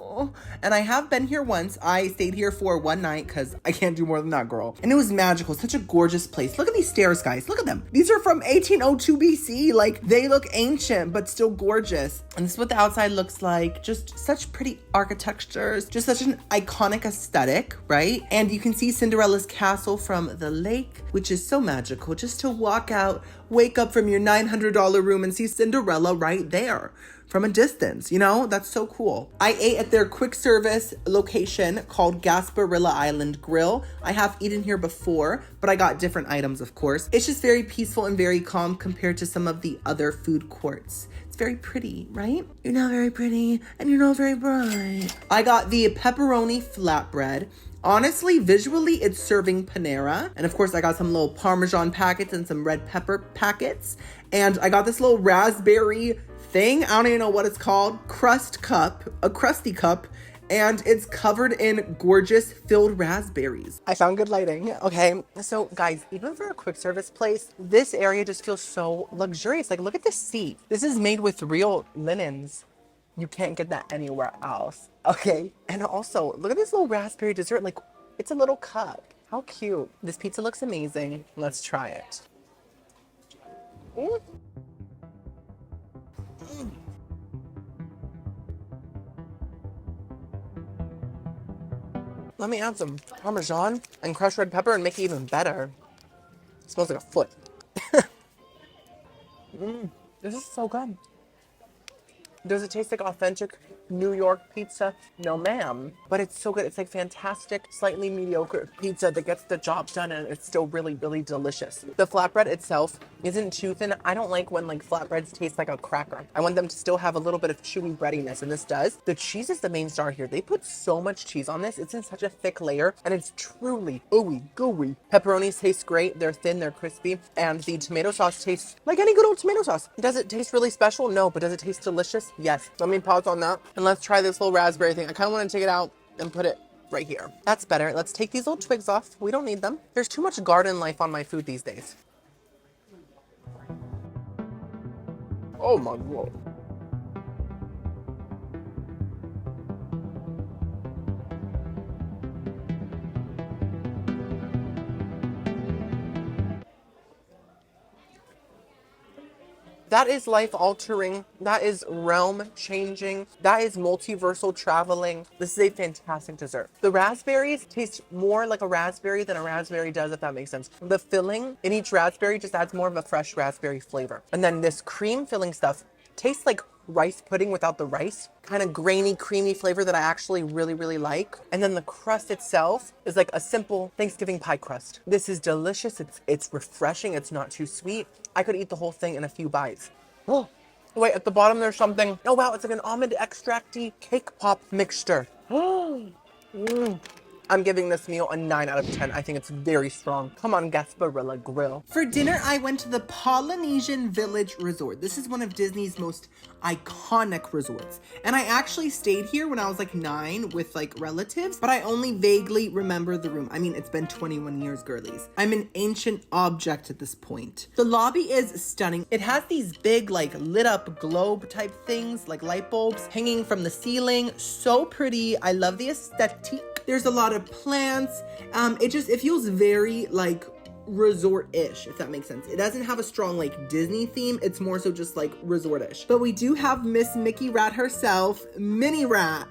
And I have been here once. I stayed here for one night because I can't do more than that, girl. And it was magical. Such a gorgeous place. Look at these stairs, guys. Look at them. These are from 1802 BC. Like, they look ancient, but still gorgeous. And this is what the outside looks like. Just such pretty architectures. Just such an iconic aesthetic, right? And you can see Cinderella's castle from the lake, which is so magical. Just to walk out, wake up from your $900 room and see Cinderella right there from a distance, you know? That's so cool. I ate at their quick service location called Gasparilla Island Grill. I have eaten here before, but I got different items, of course. It's just very peaceful and very calm compared to some of the other food courts. It's very pretty, right? You're not very pretty and you're not very bright. I got the pepperoni flatbread. Honestly, visually, it's serving Panera. And of course, I got some little Parmesan packets and some red pepper packets. And I got this little raspberry thing. I don't even know what it's called. Crust cup, a crusty cup. And it's covered in gorgeous filled raspberries. I found good lighting. Okay, so guys, even for a quick service place, this area just feels so luxurious. Like, look at this seat. This is made with real linens. You can't get that anywhere else. Okay, and also, look at this little raspberry dessert. Like, it's a little cup. How cute. This pizza looks amazing. Let's try it. Mm. Mm. Let me add some Parmesan and crushed red pepper and make it even better. It smells like a foot. This is so good. Does it taste like authentic New York pizza? No, ma'am. But it's so good. It's like fantastic, slightly mediocre pizza that gets the job done, and it's still really, really delicious. The flatbread itself isn't too thin. I don't like when like flatbreads taste like a cracker. I want them to still have a little bit of chewy breadiness, and this does. The cheese is the main star here. They put so much cheese on this. It's in such a thick layer, and it's truly ooey gooey. Pepperonis taste great. They're thin, they're crispy, and the tomato sauce tastes like any good old tomato sauce. Does it taste really special? No, but does it taste delicious? Yes. Let me pause on that, and let's try this little raspberry thing. I kind of want to take it out and put it right here. That's better. Let's take these little twigs off. We don't need them. There's too much garden life on my food these days. Oh my God. That is life-altering. That is realm-changing. That is multiversal traveling. This is a fantastic dessert. The raspberries taste more like a raspberry than a raspberry does, if that makes sense. The filling in each raspberry just adds more of a fresh raspberry flavor. And then this cream filling stuff tastes like rice pudding without the rice. Kind of grainy, creamy flavor that I actually really, really like. And then the crust itself is like a simple Thanksgiving pie crust. This is delicious. It's refreshing. It's not too sweet. I could eat the whole thing in a few bites. Oh, wait, at the bottom there's something. Oh wow, it's like an almond extracty cake pop mixture. I'm giving this meal a 9 out of 10. I think it's very strong. Come on, Gasparilla Grill. For dinner, I went to the Polynesian Village Resort. This is one of Disney's most iconic resorts. And I actually stayed here when I was like 9 with like relatives, but I only vaguely remember the room. I mean, it's been 21 years, girlies. I'm an ancient object at this point. The lobby is stunning. It has these big like lit up globe type things, like light bulbs hanging from the ceiling. So pretty. I love the aesthetic. There's a lot of plants. It feels very like resort-ish, if that makes sense. It doesn't have a strong like Disney theme. It's more so just like resort-ish. But we do have Miss Mickey Rat herself, Minnie Rat.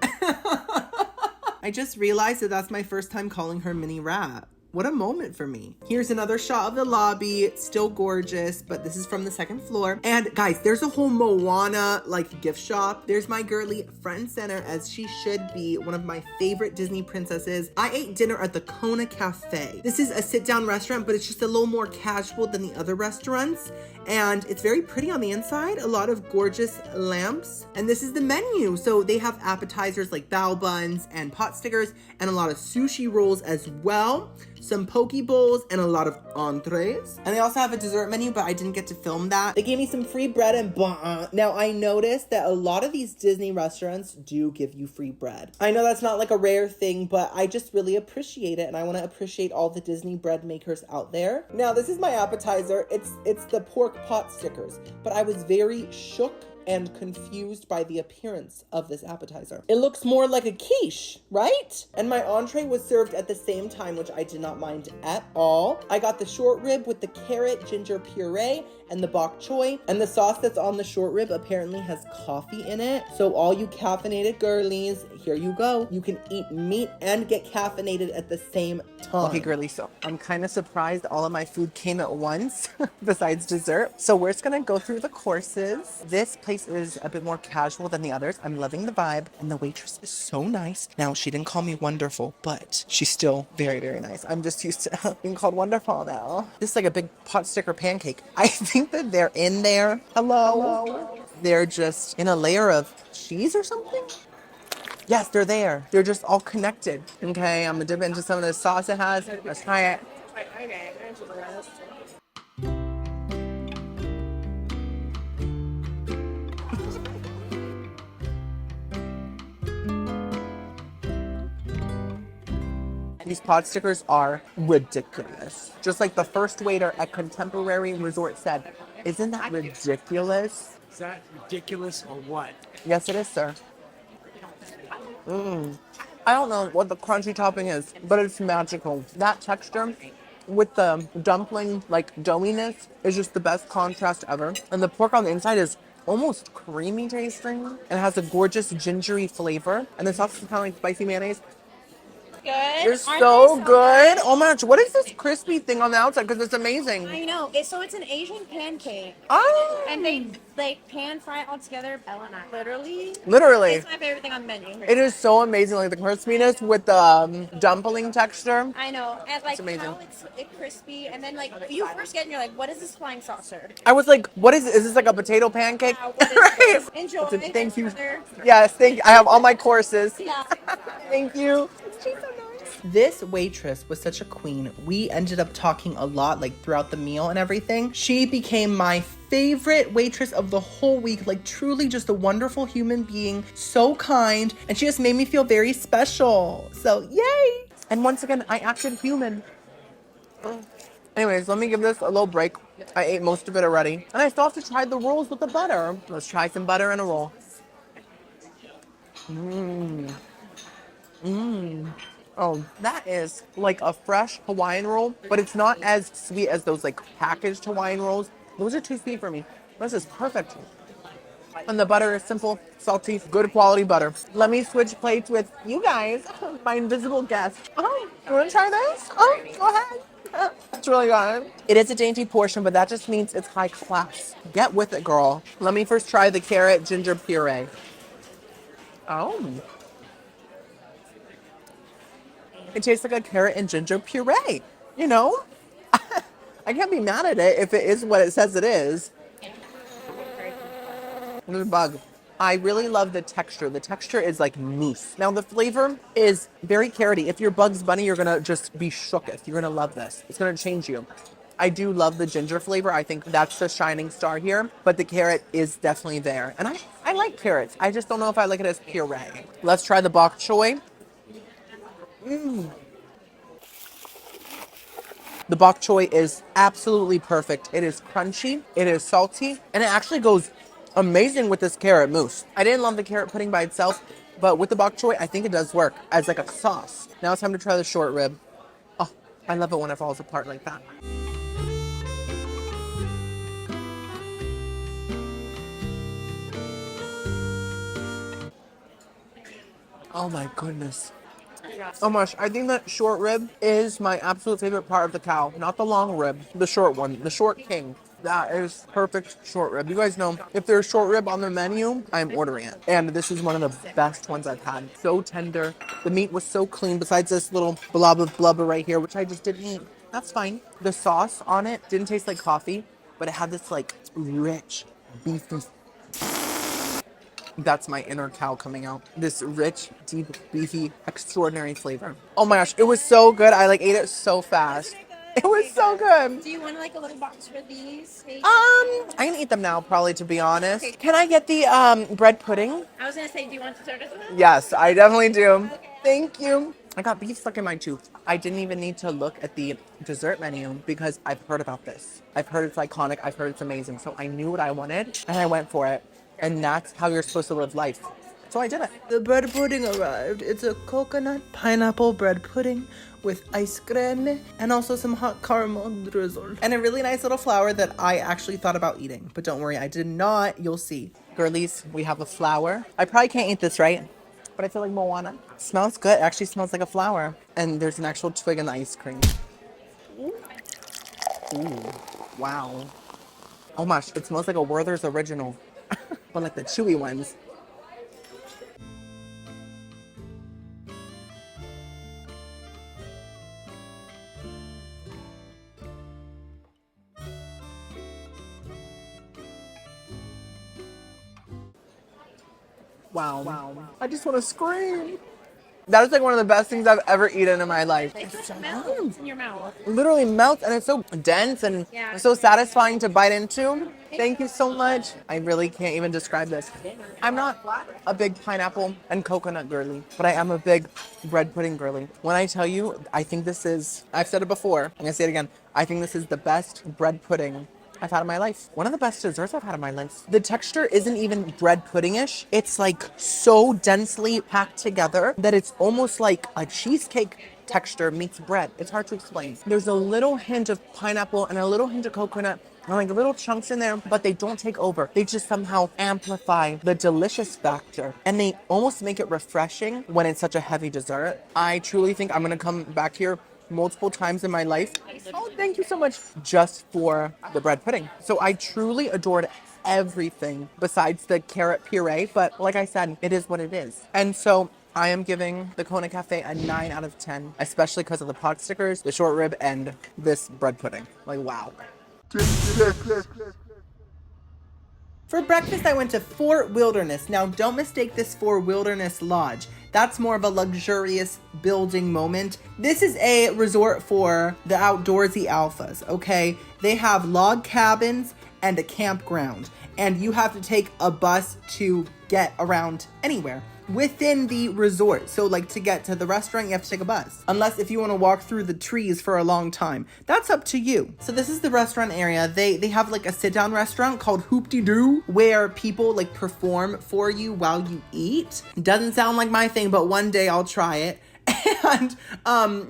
I just realized that that's my first time calling her Minnie Rat. What a moment for me. Here's another shot of the lobby. It's still gorgeous, but this is from the second floor. And guys, there's a whole Moana like gift shop. There's my girly front and center, as she should be, one of my favorite Disney princesses. I ate dinner at the Kona Cafe. This is a sit-down restaurant, but it's just a little more casual than the other restaurants. And it's very pretty on the inside. A lot of gorgeous lamps. And this is the menu. So they have appetizers like bao buns and pot stickers, and a lot of sushi rolls as well. Some poke bowls, and a lot of entrees. And they also have a dessert menu, but I didn't get to film that. They gave me some free bread and blah. Now, I noticed that a lot of these Disney restaurants do give you free bread. I know that's not like a rare thing, but I just really appreciate it, and I want to appreciate all the Disney bread makers out there. Now, this is my appetizer. It's the pork pot stickers, but I was very shook and confused by the appearance of this appetizer. It looks more like a quiche, right? And my entree was served at the same time, which I did not mind at all. I got the short rib with the carrot ginger puree and the bok choy, and the sauce that's on the short rib apparently has coffee in it. So all you caffeinated girlies, here you go. You can eat meat and get caffeinated at the same time. Okay, girlies, so I'm kind of surprised all of my food came at once, besides dessert. So we're just gonna go through the courses. This place is a bit more casual than the others. I'm loving the vibe, and the waitress is so nice. Now, she didn't call me wonderful, but she's still very, very nice. I'm just used to being called wonderful now. This is like a big pot sticker pancake. I think that they're in there. Hello. They're just in a layer of cheese or something. Yes, they're there. They're just all connected. Okay, I'm gonna dip into some of the sauce it has. Let's try it. These pot stickers are ridiculous. Just like the first waiter at Contemporary Resort said, isn't that ridiculous? Is that ridiculous or what? Yes, it is, sir. I don't know what the crunchy topping is, but it's magical. That texture with the dumpling, like doughiness, is just the best contrast ever. And the pork on the inside is almost creamy tasting and has a gorgeous gingery flavor. And the sauce is kind of like spicy mayonnaise. good? You're Aren't they so good. good? Oh my gosh, what is this crispy thing on the outside? Because it's amazing. I know. So it's an Asian pancake. Oh, And they like pan fry it all together. Literally. literally. It's my favorite thing on the menu. It is so amazing. Like the crispiness with the dumpling texture. I know. And like amazing. how it's crispy. And then like you first get it and you're like, what is this flying saucer? I was like, what is this like a potato pancake? Wow, what is Right. this? Enjoy. Thank you. Brother. Yes, thank you. I have all my courses. Yeah. Thank you. This waitress was such a queen. We ended up talking a lot, like throughout the meal and everything. She became my favorite waitress of the whole week. Like truly just a wonderful human being, so kind, and she just made me feel very special. So yay! And once again, I acted human. Anyways, let me give this a little break. I ate most of it already. And I still have to try the rolls with the butter. Let's try some butter in a roll. Oh, that is like a fresh Hawaiian roll, but it's not as sweet as those like packaged Hawaiian rolls. Those are too sweet for me. This is perfect. And the butter is simple, salty, good quality butter. Let me switch plates with you guys, my invisible guest. Oh, you want to try this? Oh, go ahead. It's really good. It is a dainty portion, but that just means it's high class. Get with it, girl. Let me first try the carrot ginger puree. Oh. It tastes like a carrot and ginger puree. You know? I can't be mad at it if it is what it says it is. There's a bug. I really love the texture. The texture is like mousse. Now the flavor is very carroty. If you're Bugs Bunny, you're gonna just be shooketh. You're gonna love this. It's gonna change you. I do love the ginger flavor. I think that's the shining star here. But the carrot is definitely there. And I like carrots. I just don't know if I like it as puree. Let's try the bok choy. The bok choy is absolutely perfect. It is crunchy, it is salty, and it actually goes amazing with this carrot mousse. I didn't love the carrot pudding by itself, but with the bok choy, I think it does work as like a sauce. Now it's time to try the short rib. Oh, I love it when it falls apart like that. Oh my goodness. Oh my gosh, I think that short rib is my absolute favorite part of the cow. Not the long rib, the short one, the short king. That is perfect short rib. You guys know, if there's short rib on the menu, I'm ordering it. And this is one of the best ones I've had. So tender. The meat was so clean, besides this little blob of blubber right here, which I just didn't eat. That's fine. The sauce on it didn't taste like coffee, but it had this like rich, beefy. That's my inner cow coming out. This rich, deep, beefy, extraordinary flavor. Oh my gosh, it was so good. I like ate it so fast. It was so good. Do you want like a little box for these? I can eat them now, probably, to be honest. Okay. Can I get the bread pudding? I was gonna say, do you want dessert as well? Yes, I definitely do. Okay. Thank you. I got beef stuck in my tooth. I didn't even need to look at the dessert menu because I've heard about this. I've heard it's iconic. I've heard it's amazing. So I knew what I wanted and I went for it. And that's how you're supposed to live life. So I did it. The bread pudding arrived. It's a coconut pineapple bread pudding with ice cream and also some hot caramel drizzle. And a really nice little flower that I actually thought about eating. But don't worry, I did not. You'll see. Girlies, we have a flower. I probably can't eat this, right? But I feel like Moana. It smells good. It actually smells like a flower. And there's an actual twig in the ice cream. Ooh, wow. Oh my gosh, it smells like a Werther's original. But like the chewy ones. Wow. I just want to scream. That is like one of the best things I've ever eaten in my life. It's melts in your mouth. Literally melts, and it's so dense and so satisfying to bite into. Thank you so much. I really can't even describe this. I'm not a big pineapple and coconut girly, but I am a big bread pudding girly. When I tell you, I think this is, I've said it before, I'm gonna say it again, I think this is the best bread pudding I've had in my life. One of the best desserts I've had in my life. The texture isn't even bread pudding-ish. It's like so densely packed together that it's almost like a cheesecake texture meets bread. It's hard to explain. There's a little hint of pineapple and a little hint of coconut like little chunks in there, but they don't take over. They just somehow amplify the delicious factor. And they almost make it refreshing when it's such a heavy dessert. I truly think I'm gonna come back here multiple times in my life. Oh, thank you so much. Just for the bread pudding. So I truly adored everything besides the carrot puree. But like I said, it is what it is. And so I am giving the Kona Cafe a 9 out of 10, especially because of the pot stickers, the short rib, and this bread pudding. Like, wow. For breakfast, I went to Fort Wilderness. Now, don't mistake this for Wilderness Lodge. That's more of a luxurious building moment. This is a resort for the outdoorsy alphas, okay? They have log cabins and a campground, and you have to take a bus to get around anywhere within the resort. So like to get to the restaurant, you have to take a bus. Unless if you want to walk through the trees for a long time. That's up to you. So this is the restaurant area. They have like a sit-down restaurant called Hoop-de-Doo where people like perform for you while you eat. Doesn't sound like my thing, but one day I'll try it. And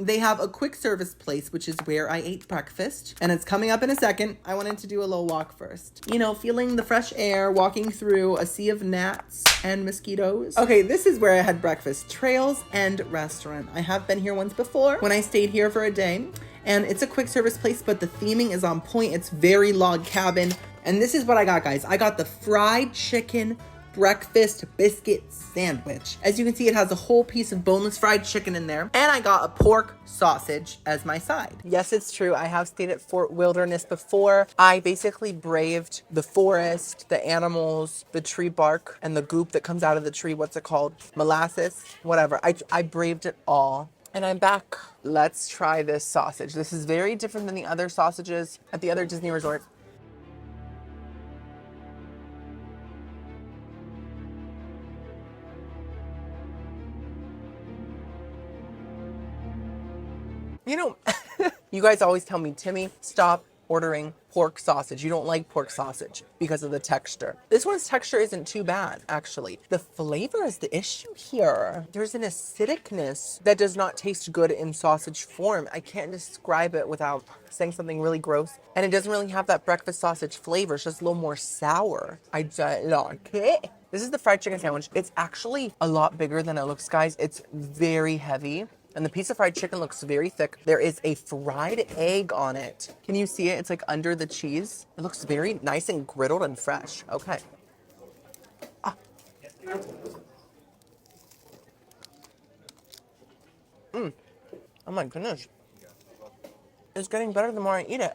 they have a quick service place, which is where I ate breakfast. And it's coming up in a second. I wanted to do a little walk first. You know, feeling the fresh air, walking through a sea of gnats and mosquitoes. Okay, this is where I had breakfast. Trails and Restaurant. I have been here once before when I stayed here for a day. And it's a quick service place, but the theming is on point. It's very log cabin. And this is what I got, guys. I got the fried chicken breakfast biscuit sandwich. As you can see, it has a whole piece of boneless fried chicken in there. And I got a pork sausage as my side. Yes, it's true. I have stayed at Fort Wilderness before. I basically braved the forest, the animals, the tree bark, and the goop that comes out of the tree. What's it called? Molasses? Whatever. I braved it all. And I'm back. Let's try this sausage. This is very different than the other sausages at the other Disney resorts. You know, you guys always tell me, Timmy, stop ordering pork sausage. You don't like pork sausage because of the texture. This one's texture isn't too bad, actually. The flavor is the issue here. There's an acidicness that does not taste good in sausage form. I can't describe it without saying something really gross. And it doesn't really have that breakfast sausage flavor. It's just a little more sour. I don't like it. This is the fried chicken sandwich. It's actually a lot bigger than it looks, guys. It's very heavy. And the piece of fried chicken looks very thick. There is a fried egg on it. Can you see it? It's like under the cheese. It looks very nice and griddled and fresh. Okay. Oh my goodness. It's getting better the more I eat it.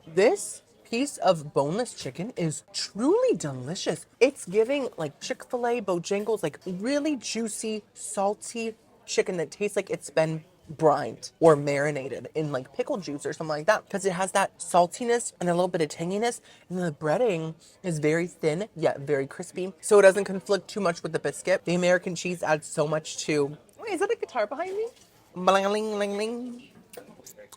This piece of boneless chicken is truly delicious. It's giving like Chick-fil-A, Bojangles, like really juicy, salty chicken that tastes like it's been brined or marinated in like pickle juice or something like that, because it has that saltiness and a little bit of tanginess, and the breading is very thin yet very crispy, so it doesn't conflict too much with the biscuit. The American cheese adds so much to... Wait, is that a guitar behind me? Bling-a-ling-ling-ling.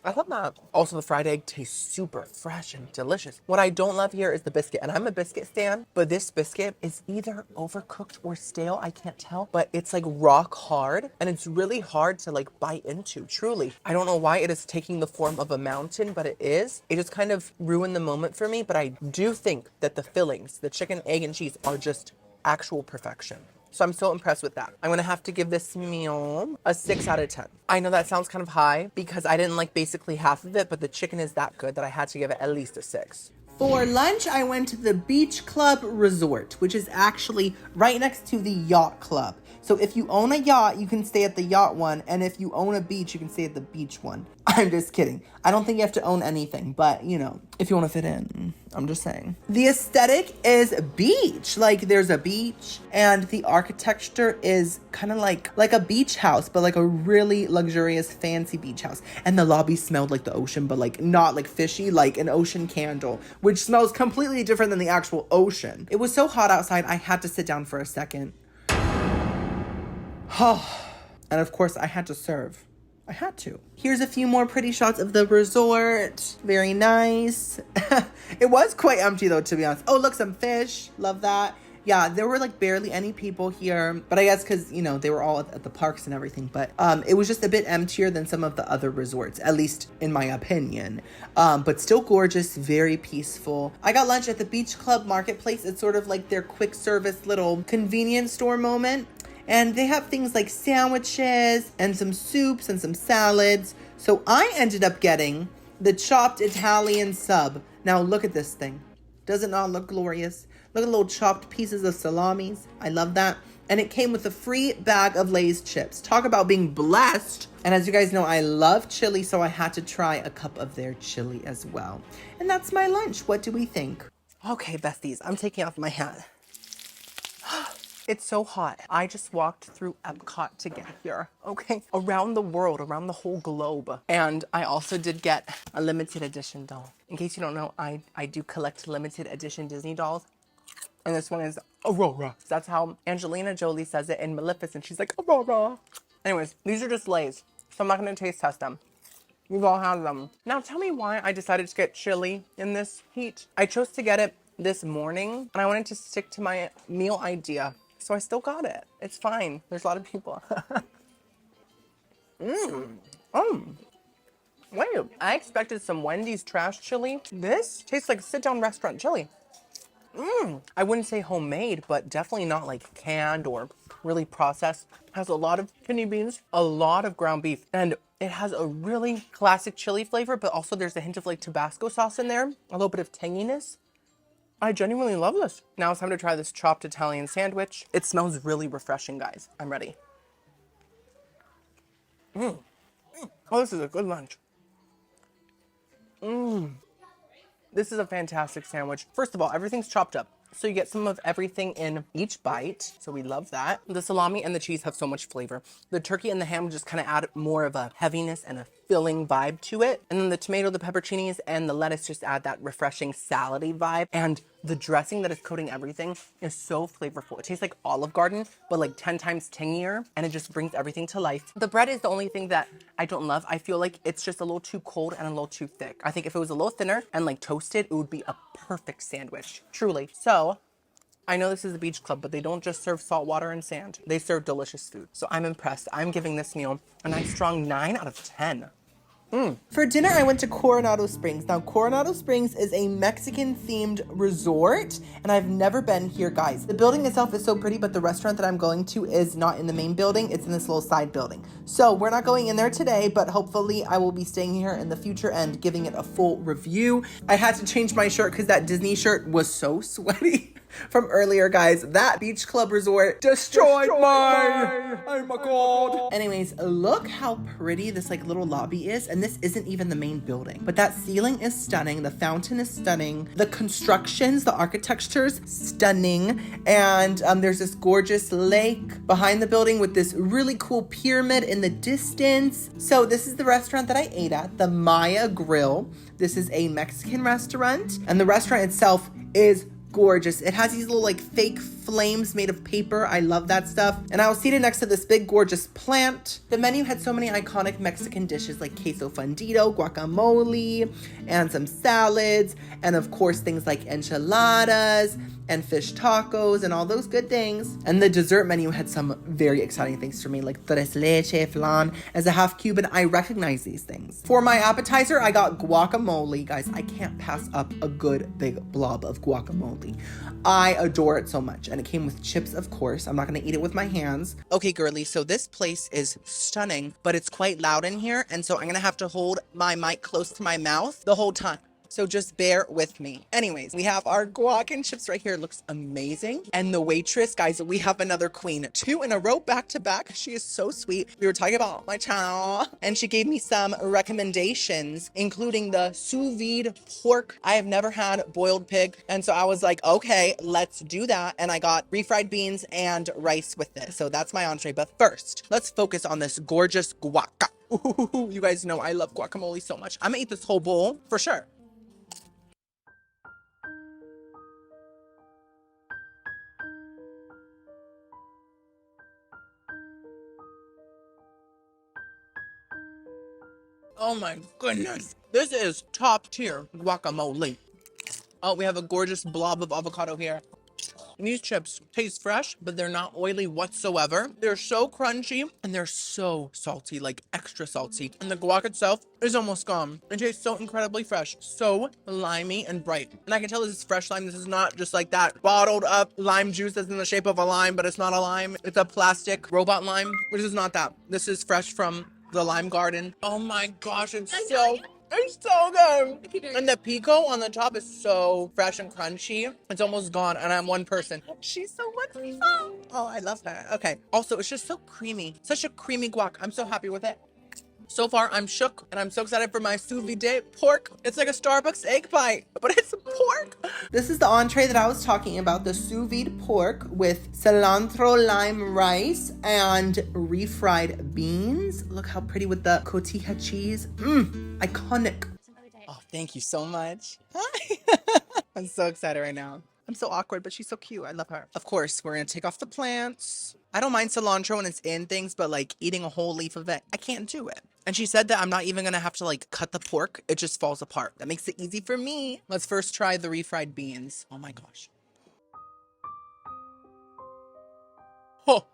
I love that. Also, the fried egg tastes super fresh and delicious. What I don't love here is the biscuit, and I'm a biscuit stan, but this biscuit is either overcooked or stale. I can't tell, but it's like rock hard, and it's really hard to like bite into, truly. I don't know why it is taking the form of a mountain, but it is. It just kind of ruined the moment for me, but I do think that the fillings, the chicken, egg, and cheese are just actual perfection. So I'm so impressed with that. I'm gonna have to give this meal a 6 out of 10. I know that sounds kind of high because I didn't like basically half of it, but the chicken is that good that I had to give it at least a 6. For lunch, I went to the Beach Club Resort, which is actually right next to the Yacht Club. So if you own a yacht, you can stay at the yacht one. And if you own a beach, you can stay at the beach one. I'm just kidding. I don't think you have to own anything, but you know, if you want to fit in, I'm just saying. The aesthetic is beach. Like there's a beach and the architecture is kind of like a beach house, but like a really luxurious, fancy beach house. And the lobby smelled like the ocean, but like not like fishy, like an ocean candle, which smells completely different than the actual ocean. It was so hot outside, I had to sit down for a second. And of course I had to serve. I had to. Here's a few more pretty shots of the resort. Very nice. It was quite empty though, to be honest. Oh, look, some fish. Love that. Yeah, there were like barely any people here, but I guess because, you know, they were all at the parks and everything, but it was just a bit emptier than some of the other resorts, at least in my opinion. But still gorgeous, very peaceful. I got lunch at the Beach Club Marketplace. It's sort of like their quick service little convenience store moment. And they have things like sandwiches and some soups and some salads. So I ended up getting the chopped Italian sub. Now look at this thing. Does it not look glorious? Look at the little chopped pieces of salamis. I love that. And it came with a free bag of Lay's chips. Talk about being blessed. And as you guys know, I love chili, so I had to try a cup of their chili as well. And that's my lunch. What do we think? Okay, besties, I'm taking off my hat. It's so hot. I just walked through Epcot to get here, okay? Around the world, around the whole globe. And I also did get a limited edition doll. In case you don't know, I do collect limited edition Disney dolls. And this one is Aurora. That's how Angelina Jolie says it in Maleficent. She's like, Aurora. Anyways, these are just Lay's, so I'm not gonna taste test them. We've all had them. Now tell me why I decided to get chili in this heat. I chose to get it this morning, and I wanted to stick to my meal idea. So I still got it. It's fine. There's a lot of people. Wait, I expected some Wendy's trash chili. This tastes like sit-down restaurant chili. I wouldn't say homemade, but definitely not like canned or really processed. Has a lot of kidney beans, a lot of ground beef, and it has a really classic chili flavor, but also there's a hint of like Tabasco sauce in there, a little bit of tanginess. I genuinely love this. Now it's time to try this chopped Italian sandwich. It smells really refreshing, guys. I'm ready. Oh, this is a good lunch. This is a fantastic sandwich. First of all, everything's chopped up. So you get some of everything in each bite. So we love that. The salami and the cheese have so much flavor. The turkey and the ham just kind of add more of a heaviness and a filling vibe to it. And then the tomato, the pepperoncinis, and the lettuce just add that refreshing salady vibe. And the dressing that is coating everything is so flavorful. It tastes like Olive Garden, but like 10 times tangier. And it just brings everything to life. The bread is the only thing that I don't love. I feel like it's just a little too cold and a little too thick. I think if it was a little thinner and like toasted, it would be a perfect sandwich. Truly. So I know this is a beach club, but they don't just serve salt water and sand. They serve delicious food. So I'm impressed. I'm giving this meal a nice strong 9 out of 10. For dinner, I went to Coronado Springs. Now, Coronado Springs is a Mexican-themed resort, and I've never been here, guys. The building itself is so pretty, but the restaurant that I'm going to is not in the main building. It's in this little side building. So we're not going in there today, but hopefully I will be staying here in the future and giving it a full review. I had to change my shirt because that Disney shirt was so sweaty. From earlier, guys. That beach club resort destroyed mine. Oh my god. Anyways, look how pretty this like little lobby is. And this isn't even the main building. But that ceiling is stunning. The fountain is stunning. The constructions, the architecture's stunning. And there's this gorgeous lake behind the building with this really cool pyramid in the distance. So this is the restaurant that I ate at, the Maya Grill. This is a Mexican restaurant. And the restaurant itself is gorgeous. It has these little like fake flames made of paper. I love that stuff. And I was seated next to this big gorgeous plant. The menu had so many iconic Mexican dishes like queso fundido, guacamole, and some salads. And of course things like enchiladas and fish tacos and all those good things. And the dessert menu had some very exciting things for me, like tres leche, flan. As a half Cuban, I recognize these things. For my appetizer, I got guacamole. Guys, I can't pass up a good big blob of guacamole. I adore it so much. And it came with chips, of course. I'm not gonna eat it with my hands. Okay, girly, so this place is stunning, but it's quite loud in here. And so I'm gonna have to hold my mic close to my mouth the whole time. So just bear with me. Anyways, we have our guac and chips right here. It looks amazing. And the waitress, guys, we have another queen. 2 in a row, back to back. She is so sweet. We were talking about my channel and she gave me some recommendations, including the sous vide pork. I have never had boiled pig. And so I was like, okay, let's do that. And I got refried beans and rice with this. So that's my entree. But first, let's focus on this gorgeous guac. Ooh, you guys know I love guacamole so much. I'm gonna eat this whole bowl for sure. Oh my goodness. This is top tier guacamole. Oh, we have a gorgeous blob of avocado here. These chips taste fresh, but they're not oily whatsoever. They're so crunchy and they're so salty, like extra salty. And the guac itself is almost gone. It tastes so incredibly fresh, so limey and bright. And I can tell this is fresh lime. This is not just like that bottled up lime juice that's in the shape of a lime, but it's not a lime. It's a plastic robot lime, which is not that. This is fresh from the lime garden. Oh my gosh, it's so good. And the pico on the top is so fresh and crunchy. It's almost gone, and I'm one person. She's so wonderful. Oh, I love her. Okay. Also, it's just so creamy. Such a creamy guac. I'm so happy with it. So far, I'm shook, and I'm so excited for my sous vide pork. It's like a Starbucks egg bite, but it's pork. This is the entree that I was talking about, the sous vide pork with cilantro lime rice and refried beans. Look how pretty with the cotija cheese. Iconic. Oh, thank you so much. Hi. I'm so excited right now. I'm so awkward, but she's so cute. I love her. Of course, we're gonna take off the plants. I don't mind cilantro when it's in things, but like eating a whole leaf of it, I can't do it. And she said that I'm not even gonna have to like cut the pork. It just falls apart. That makes it easy for me. Let's first try the refried beans. Oh my gosh. Oh.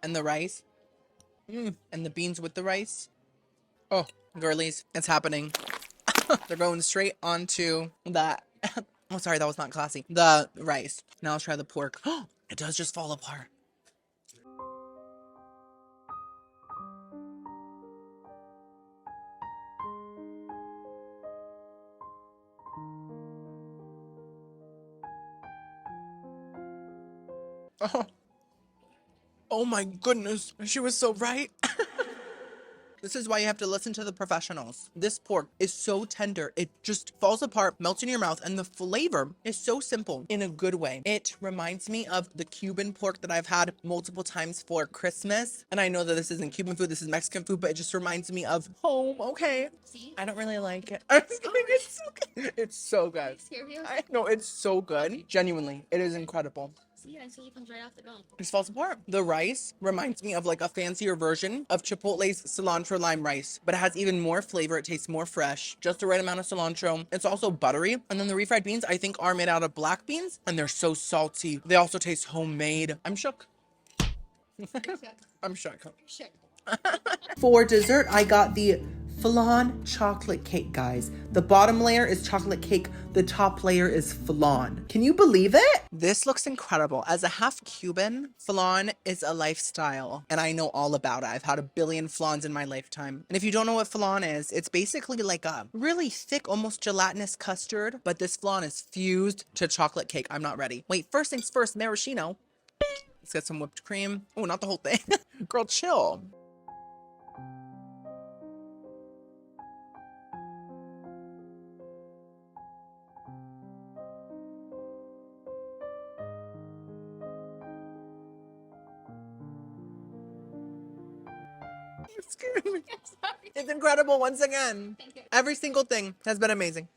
And the rice. And the beans with the rice. Oh, girlies, it's happening. They're going straight onto that. Oh, sorry, that was not classy. The rice. Now I'll try the pork. Oh, it does just fall apart. Oh my goodness. She was so right. This is why you have to listen to the professionals. This pork is so tender. It just falls apart, melts in your mouth, and the flavor is so simple in a good way. It reminds me of the Cuban pork that I've had multiple times for Christmas. And I know that this isn't Cuban food, this is Mexican food, but it just reminds me of home, okay? See? I don't really like it. I'm just kidding, it's so good. It's so good. I know, it's so good. Genuinely, it is incredible. Yeah, so it comes right off the bone. It just falls apart. The rice reminds me of like a fancier version of Chipotle's cilantro lime rice, but it has even more flavor. It tastes more fresh, just the right amount of cilantro. It's also buttery. And then the refried beans, I think, are made out of black beans, and they're so salty. They also taste homemade. I'm shook. I'm shook. For dessert, I got the flan chocolate cake, guys. The bottom layer is chocolate cake. The top layer is flan. Can you believe it? This looks incredible. As a half Cuban, flan is a lifestyle, and I know all about it. I've had a billion flans in my lifetime. And if you don't know what flan is, it's basically like a really thick, almost gelatinous custard, but this flan is fused to chocolate cake. I'm not ready. Wait, first things first, maraschino. Let's get some whipped cream. Oh, not the whole thing. Girl, chill. Excuse me. It's incredible once again. Thank you. Every single thing has been amazing.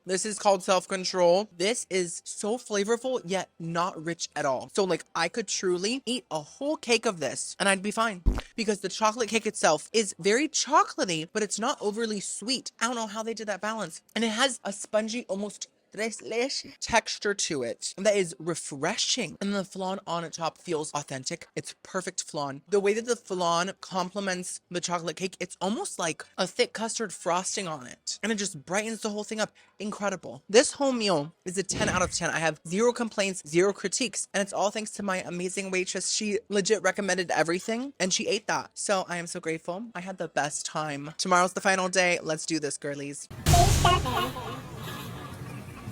This is called self-control. This is so flavorful, yet not rich at all. So like I could truly eat a whole cake of this and I'd be fine, because the chocolate cake itself is very chocolatey, but it's not overly sweet. I don't know how they did that balance. And it has a spongy, almost tres leche texture to it that is refreshing, and the flan on its top feels authentic. It's perfect flan. The way that the flan complements the chocolate cake, it's almost like a thick custard frosting on it, and it just brightens the whole thing up. Incredible. This whole meal is a 10 out of 10. I have zero complaints, zero critiques, and it's all thanks to my amazing waitress. She legit recommended everything and she ate that, so I am so grateful. I had the best time. Tomorrow's the final day. Let's do this, girlies.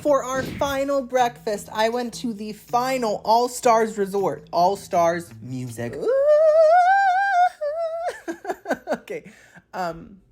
For our final breakfast, I went to the final All Stars Resort. All Stars music. Okay.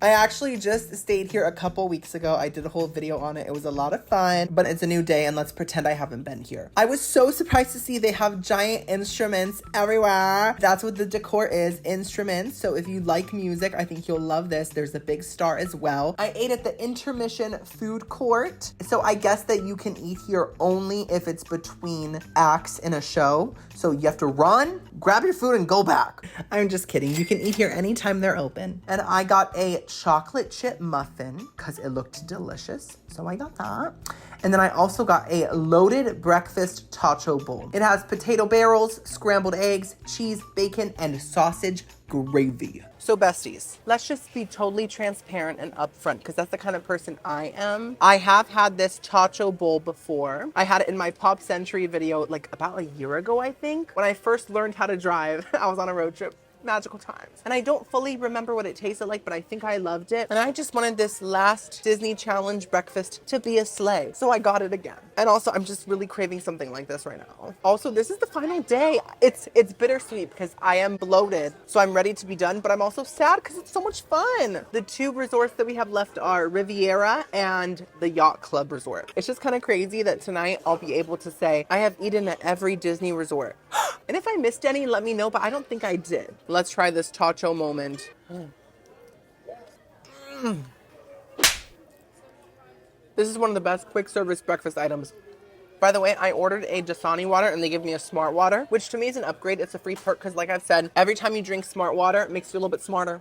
I actually just stayed here a couple weeks ago. I did a whole video on it. It was a lot of fun, but it's a new day and let's pretend I haven't been here. I was so surprised to see they have giant instruments everywhere. That's what the decor is, instruments. So if you like music, I think you'll love this. There's a big star as well. I ate at the intermission food court. So I guess that you can eat here only if it's between acts in a show. So you have to run, grab your food and go back. I'm just kidding. You can eat here anytime they're open. And I got a chocolate chip muffin because it looked delicious. So I got that. And then I also got a loaded breakfast tacho bowl. It has potato barrels, scrambled eggs, cheese, bacon, and sausage gravy. So besties, let's just be totally transparent and upfront because that's the kind of person I am. I have had this tacho bowl before. I had it in my Pop Century video like about a year ago, I think. When I first learned how to drive, I was on a road trip. Magical times. And I don't fully remember what it tasted like, but I think I loved it. And I just wanted this last Disney Challenge breakfast to be a sleigh. So I got it again. And also, I'm just really craving something like this right now. Also, this is the final day. It's bittersweet because I am bloated, so I'm ready to be done, but I'm also sad because it's so much fun. The two resorts that we have left are Riviera and the Yacht Club Resort. It's just kind of crazy that tonight I'll be able to say I have eaten at every Disney resort. And if I missed any, let me know, but I don't think I did. Let's try this tacho moment. This is one of the best quick service breakfast items. By the way, I ordered a Dasani water and they give me a smart water, which to me is an upgrade. It's a free perk because like I've said, every time you drink smart water, it makes you a little bit smarter.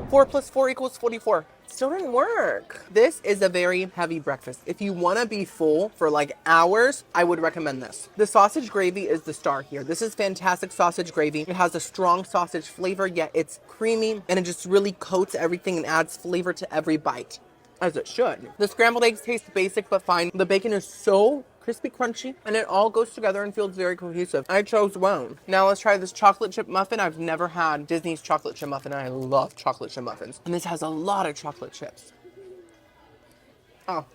4 + 4 = 44. Still didn't work. This is a very heavy breakfast. If you want to be full for like hours, I would recommend this. The sausage gravy is the star here. This is fantastic sausage gravy. It has a strong sausage flavor, yet it's creamy and it just really coats everything and adds flavor to every bite, as it should. The scrambled eggs taste basic but fine. The bacon is so crispy, crunchy, and it all goes together and feels very cohesive. I chose well. Now let's try this chocolate chip muffin. I've never had Disney's chocolate chip muffin, and I love chocolate chip muffins. And this has a lot of chocolate chips. Oh.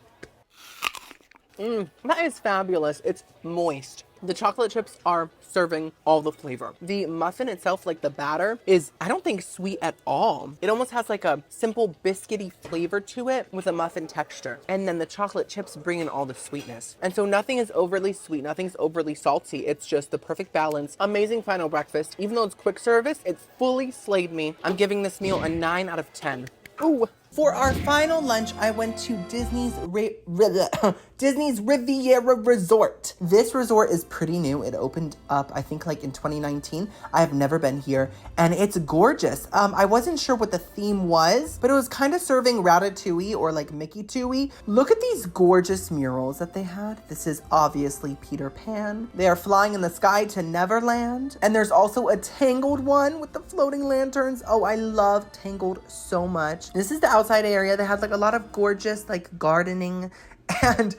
That is fabulous. It's moist. The chocolate chips are serving all the flavor. The muffin itself, like the batter, is, I don't think, sweet at all. It almost has like a simple biscuity flavor to it with a muffin texture. And then the chocolate chips bring in all the sweetness. And so nothing is overly sweet, nothing's overly salty. It's just the perfect balance. Amazing final breakfast. Even though it's quick service, it fully slayed me. I'm giving this meal a 9 out of 10. Ooh. For our final lunch, I went to Disney's Riviera Resort. This resort is pretty new. It opened up, I think, like in 2019. I have never been here, and it's gorgeous. I wasn't sure what the theme was, but it was kind of serving Ratatouille or like Mickey Tooie. Look at these gorgeous murals that they had. This is obviously Peter Pan. They are flying in the sky to Neverland. And there's also a Tangled one with the floating lanterns. Oh, I love Tangled so much. This is the outside area. They had like a lot of gorgeous like gardening and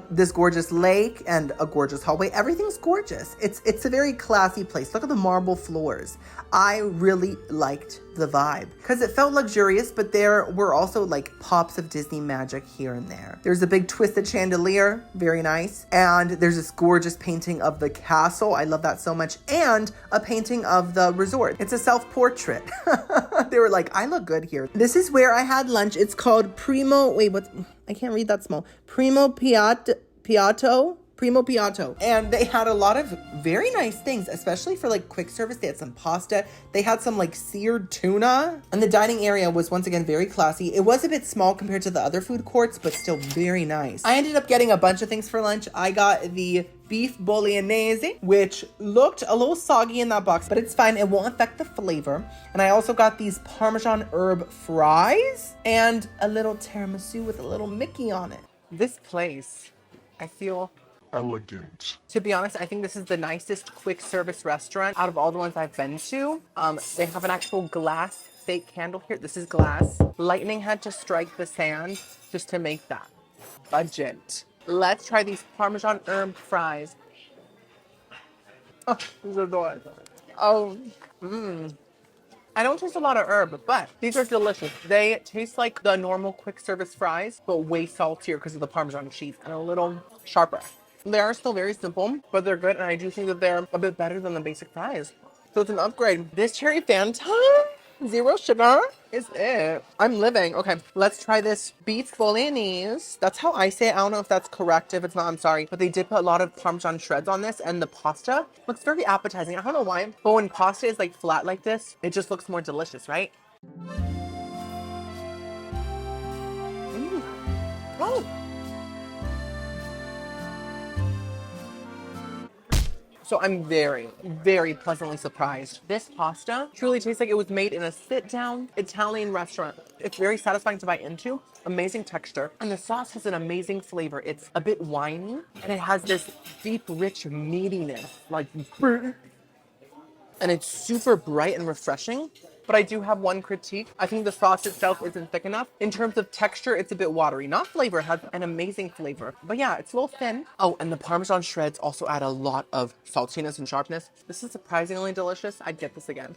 this gorgeous lake and a gorgeous hallway. Everything's gorgeous. It's a very classy place. Look at the marble floors. I really liked the vibe because it felt luxurious, but there were also like pops of Disney magic here and there. There's a big twisted chandelier, very nice. And there's this gorgeous painting of the castle. I love that so much. And a painting of the resort. It's a self-portrait. They were like, I look good here. This is where I had lunch. It's called I can't read that small. Primo Piatto. And they had a lot of very nice things, especially for like quick service. They had some pasta. They had some like seared tuna. And the dining area was once again very classy. It was a bit small compared to the other food courts, but still very nice. I ended up getting a bunch of things for lunch. I got the beef bolognese, which looked a little soggy in that box, but it's fine. It won't affect the flavor. And I also got these Parmesan herb fries and a little tiramisu with a little Mickey on it. This place, I feel elegant. To be honest, I think this is the nicest quick service restaurant out of all the ones I've been to. They have an actual glass fake candle here. This is glass. Lightning had to strike the sand just to make that. Budget. Let's try these Parmesan herb fries. Oh, these are good. Oh, I don't taste a lot of herb, but these are delicious. They taste like the normal quick service fries, but way saltier because of the Parmesan cheese and a little sharper. They are still very simple, but they're good, and I do think that they're a bit better than the basic fries. So it's an upgrade. This cherry Fanta, 0 sugar, is it. I'm living. Okay, let's try this beef bolognese. That's how I say it. I don't know if that's correct. If it's not, I'm sorry. But they did put a lot of Parmesan shreds on this, and the pasta looks very appetizing. I don't know why, but when pasta is like flat like this, it just looks more delicious, right? Oh. So I'm very, very pleasantly surprised. This pasta truly tastes like it was made in a sit-down Italian restaurant. It's very satisfying to bite into, amazing texture, and the sauce has an amazing flavor. It's a bit winey, and it has this deep, rich meatiness, like, and it's super bright and refreshing. But I do have one critique. I think the sauce itself isn't thick enough. In terms of texture, it's a bit watery. Not flavor, it has an amazing flavor. But yeah, it's a little thin. Oh, and the Parmesan shreds also add a lot of saltiness and sharpness. This is surprisingly delicious. I'd get this again.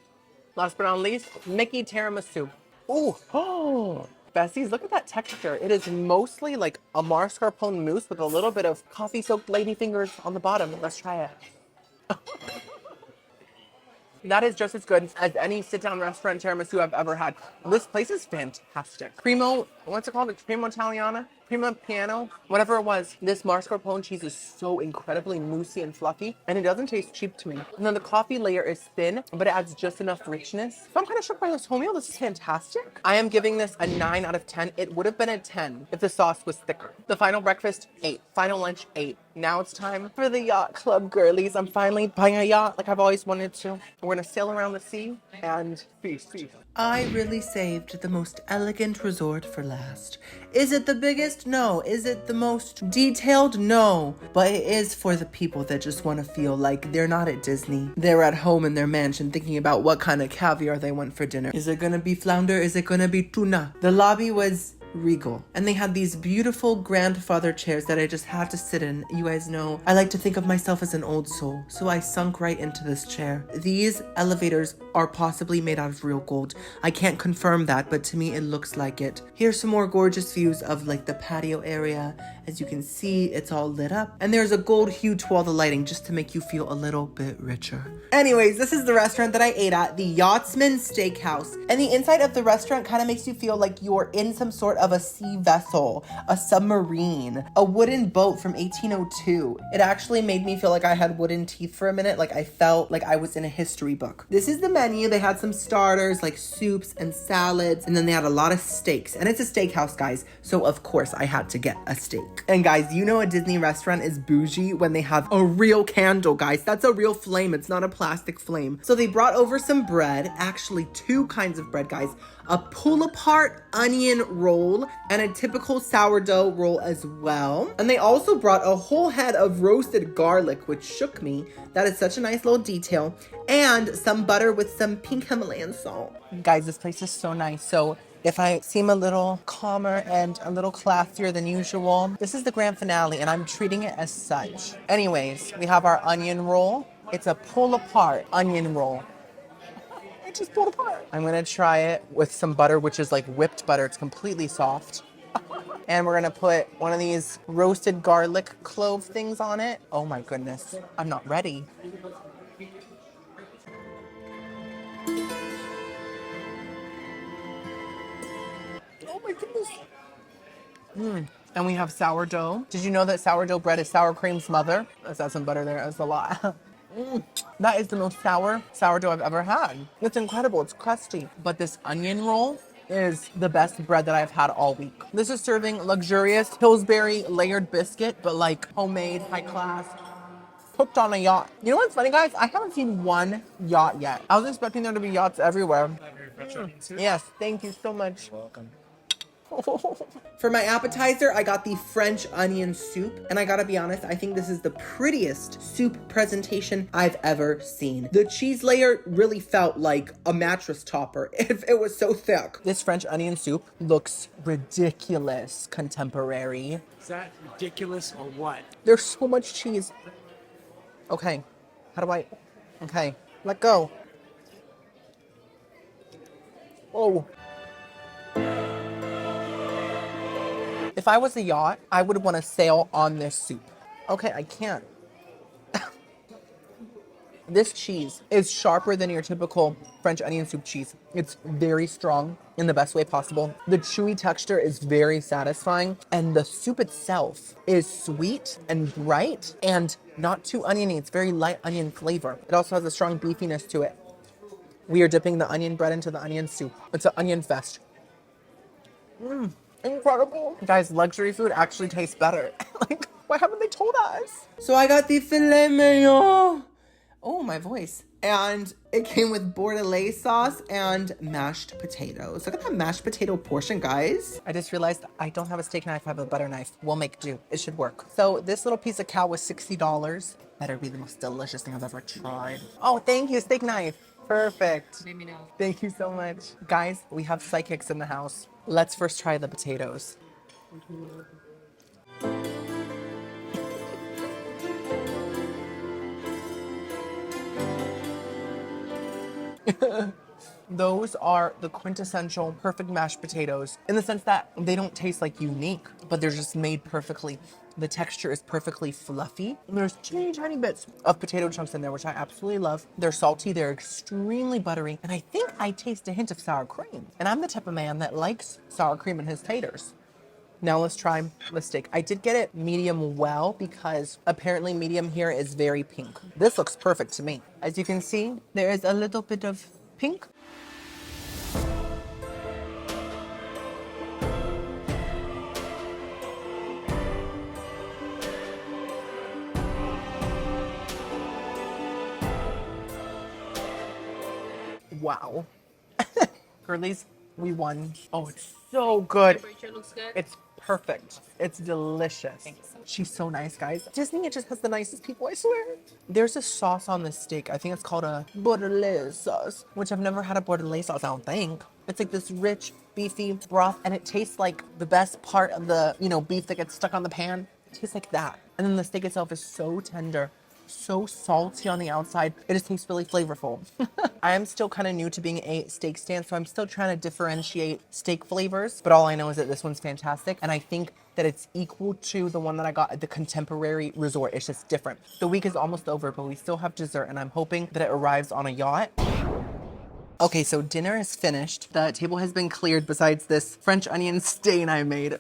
Last but not least, Mickey tiramisu. Ooh, oh. Bessies, look at that texture. It is mostly like a mascarpone mousse with a little bit of coffee-soaked ladyfingers on the bottom. Let's try it. That is just as good as any sit-down restaurant tiramisu I've ever had. This place is fantastic. Primo, what's it called? It's Primo Italiana? Primo Piano? Whatever it was. This mascarpone cheese is so incredibly moussey and fluffy, and it doesn't taste cheap to me. And then the coffee layer is thin, but it adds just enough richness. So I'm kind of shocked by this wholemeal. This is fantastic. I am giving this a 9 out of 10. It would have been a 10 if the sauce was thicker. The final breakfast, 8. Final lunch, 8. Now it's time for the yacht club, girlies. I'm finally buying a yacht like I've always wanted to. We're gonna sail around the sea and feast. I really saved the most elegant resort for last. Is it the biggest? No. Is it the most detailed? No. But it is for the people that just want to feel like they're not at Disney. They're at home in their mansion thinking about what kind of caviar they want for dinner. Is it gonna be flounder? Is it gonna be tuna? The lobby was regal, and they had these beautiful grandfather chairs that I just had to sit in. You guys know I like to think of myself as an old soul, so I sunk right into this chair. These elevators are possibly made out of real gold. I can't confirm that, but to me it looks like it. Here's some more gorgeous views of like the patio area. As you can see, it's all lit up, and there's a gold hue to all the lighting just to make you feel a little bit richer. Anyways, this is the restaurant that I ate at, the Yachtsman Steakhouse, and the inside of the restaurant kind of makes you feel like you're in some sort of a sea vessel, a submarine, a wooden boat from 1802. It actually made me feel like I had wooden teeth for a minute, like I felt like I was in a history book. This is the menu. They had some starters like soups and salads, and then they had a lot of steaks, and it's a steakhouse, guys, so of course I had to get a steak. And guys, you know a Disney restaurant is bougie when they have a real candle, guys. That's a real flame. It's not a plastic flame. So they brought over some bread, actually 2 kinds of bread, guys. A pull-apart onion roll and a typical sourdough roll as well. And they also brought a whole head of roasted garlic, which shook me. That is such a nice little detail. And some butter with some pink Himalayan salt. Guys, this place is so nice. So if I seem a little calmer and a little classier than usual, this is the grand finale, and I'm treating it as such. Anyways, we have our onion roll. It's a pull-apart onion roll. It just pulled apart. I'm gonna try it with some butter, which is like whipped butter. It's completely soft. And we're gonna put one of these roasted garlic clove things on it. Oh my goodness, I'm not ready. Oh my goodness. And we have sourdough. Did you know that sourdough bread is sour cream's mother? Let's add some butter there. That's a lot. That is the most sour sourdough I've ever had. It's incredible. It's crusty. But this onion roll is the best bread that I've had all week. This is serving luxurious Pillsbury layered biscuit, but like homemade, high class, cooked on a yacht. You know what's funny, guys? I haven't seen one yacht yet. I was expecting there to be yachts everywhere. Yes, thank you so much. Welcome. For my appetizer, I got the French onion soup, and I gotta be honest, I think this is the prettiest soup presentation I've ever seen. The cheese layer really felt like a mattress topper. It was so thick. This French onion soup looks ridiculous contemporary. Is that ridiculous or what? There's so much cheese. Okay, how do I? Okay, let go. Oh. If I was a yacht, I would want to sail on this soup. Okay, I can't. This cheese is sharper than your typical French onion soup cheese. It's very strong in the best way possible. The chewy texture is very satisfying, and the soup itself is sweet and bright and not too oniony. It's very light onion flavor. It also has a strong beefiness to it. We are dipping the onion bread into the onion soup. It's an onion fest. Incredible. Guys, luxury food actually tastes better. Like, why haven't they told us? So I got the filet mignon Oh, my voice. And it came with bordelaise sauce and mashed potatoes. Look at that mashed potato portion, guys. I just realized I don't have a steak knife. I have a butter knife. We'll make do. It should work. So this little piece of cow was $60. Better be the most delicious thing I've ever tried. Oh, thank you, steak knife. Perfect. Let me know. Thank you so much. Guys, we have psychics in the house. Let's first try the potatoes. Those are the quintessential perfect mashed potatoes in the sense that they don't taste like unique, but they're just made perfectly. The texture is perfectly fluffy. And there's teeny tiny bits of potato chunks in there, which I absolutely love. They're salty, they're extremely buttery, and I think I taste a hint of sour cream. And I'm the type of man that likes sour cream in his taters. Now let's try the steak. I did get it medium well because apparently medium here is very pink. This looks perfect to me. As you can see, there is a little bit of pink. Wow. Girlies, we won. Oh, it's so good. Temperature looks good. It's perfect. It's delicious. Thanks. She's so nice, guys. Disney, it just has the nicest people, I swear. There's a sauce on this steak. I think it's called a bordelaise sauce, which I've never had a bordelaise sauce, I don't think. It's like this rich, beefy broth, and it tastes like the best part of the, beef that gets stuck on the pan. It tastes like that. And then the steak itself is so tender, so salty on the outside. It just tastes really flavorful. I am still kind of new to being a steak stand, so I'm still trying to differentiate steak flavors. But all I know is that this one's fantastic, and I think that it's equal to the one that I got at the Contemporary Resort. It's just different. The week is almost over, but we still have dessert, and I'm hoping that it arrives on a yacht. Okay, so dinner is finished. The table has been cleared besides this French onion stain I made.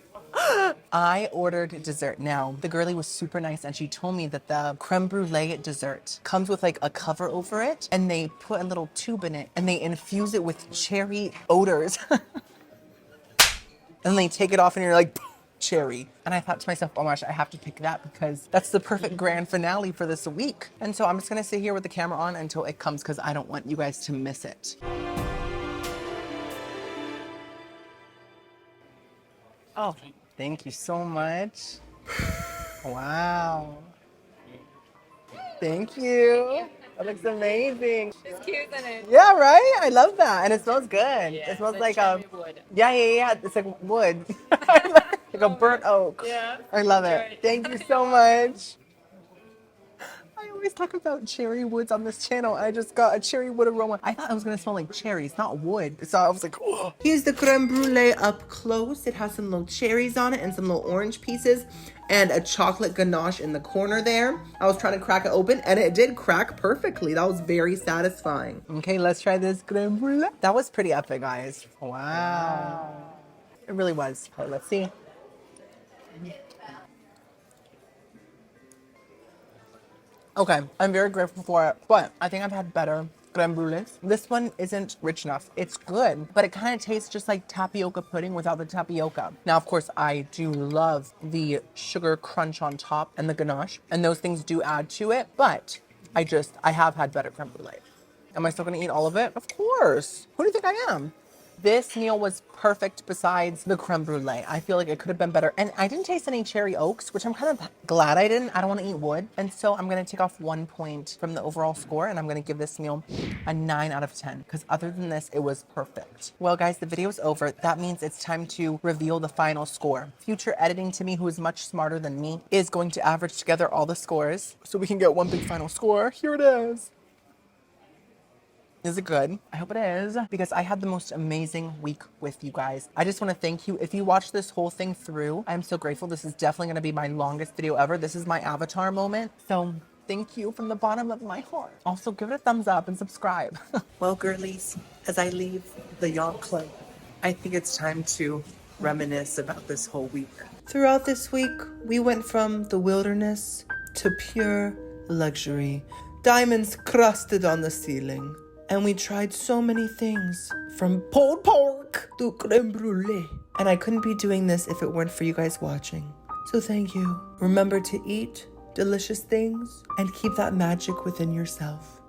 I ordered dessert. Now, the girlie was super nice and she told me that the creme brulee dessert comes with like a cover over it and they put a little tube in it and they infuse it with cherry odors. And they take it off and you're like, cherry. And I thought to myself, oh my gosh, I have to pick that because that's the perfect grand finale for this week. And so I'm just gonna sit here with the camera on until it comes because I don't want you guys to miss it. Oh, thank you so much. Wow. Thank you. That looks amazing. It's cute, isn't it? Yeah, right? I love that. And it smells good. Yeah, it smells it's like cherry wood. Yeah. It's like wood. Like a burnt oak. Yeah. I love it. Right. Thank you so much. I always talk about cherry woods on this channel. I just got a cherry wood aroma. I thought it was gonna smell like cherries, not wood. So I was like, oh. Here's the creme brulee up close. It has some little cherries on it and some little orange pieces and a chocolate ganache in the corner there. I was trying to crack it open and it did crack perfectly. That was very satisfying. Okay, let's try this creme brulee. That was pretty epic, guys. Wow. It really was. Okay, let's see. Okay, I'm very grateful for it, but I think I've had better creme brulees. This one isn't rich enough. It's good, but it kind of tastes just like tapioca pudding without the tapioca. Now, of course, I do love the sugar crunch on top and the ganache, and those things do add to it, but I have had better creme brulee. Am I still gonna eat all of it? Of course. Who do you think I am? This meal was perfect besides the creme brulee. I feel like it could have been better. And I didn't taste any cherry oaks, which I'm kind of glad I didn't. I don't want to eat wood. And so I'm going to take off 1 point from the overall score and I'm going to give this meal a 9 out of 10. Because other than this, it was perfect. Well, guys, the video is over. That means it's time to reveal the final score. Future editing Timmy, who is much smarter than me, is going to average together all the scores so we can get one big final score. Here it is. Is it good? I hope it is, because I had the most amazing week with you guys. I just want to thank you. If you watched this whole thing through, I'm so grateful. This is definitely going to be my longest video ever. This is my avatar moment. So thank you from the bottom of my heart. Also, give it a thumbs up and subscribe. Well, girlies, as I leave the Yacht Club, I think it's time to reminisce about this whole week. Throughout this week, we went from the wilderness to pure luxury. Diamonds crusted on the ceiling. And we tried so many things, from pulled pork to creme brulee. And I couldn't be doing this if it weren't for you guys watching. So thank you. Remember to eat, delicious things and keep that magic within yourself.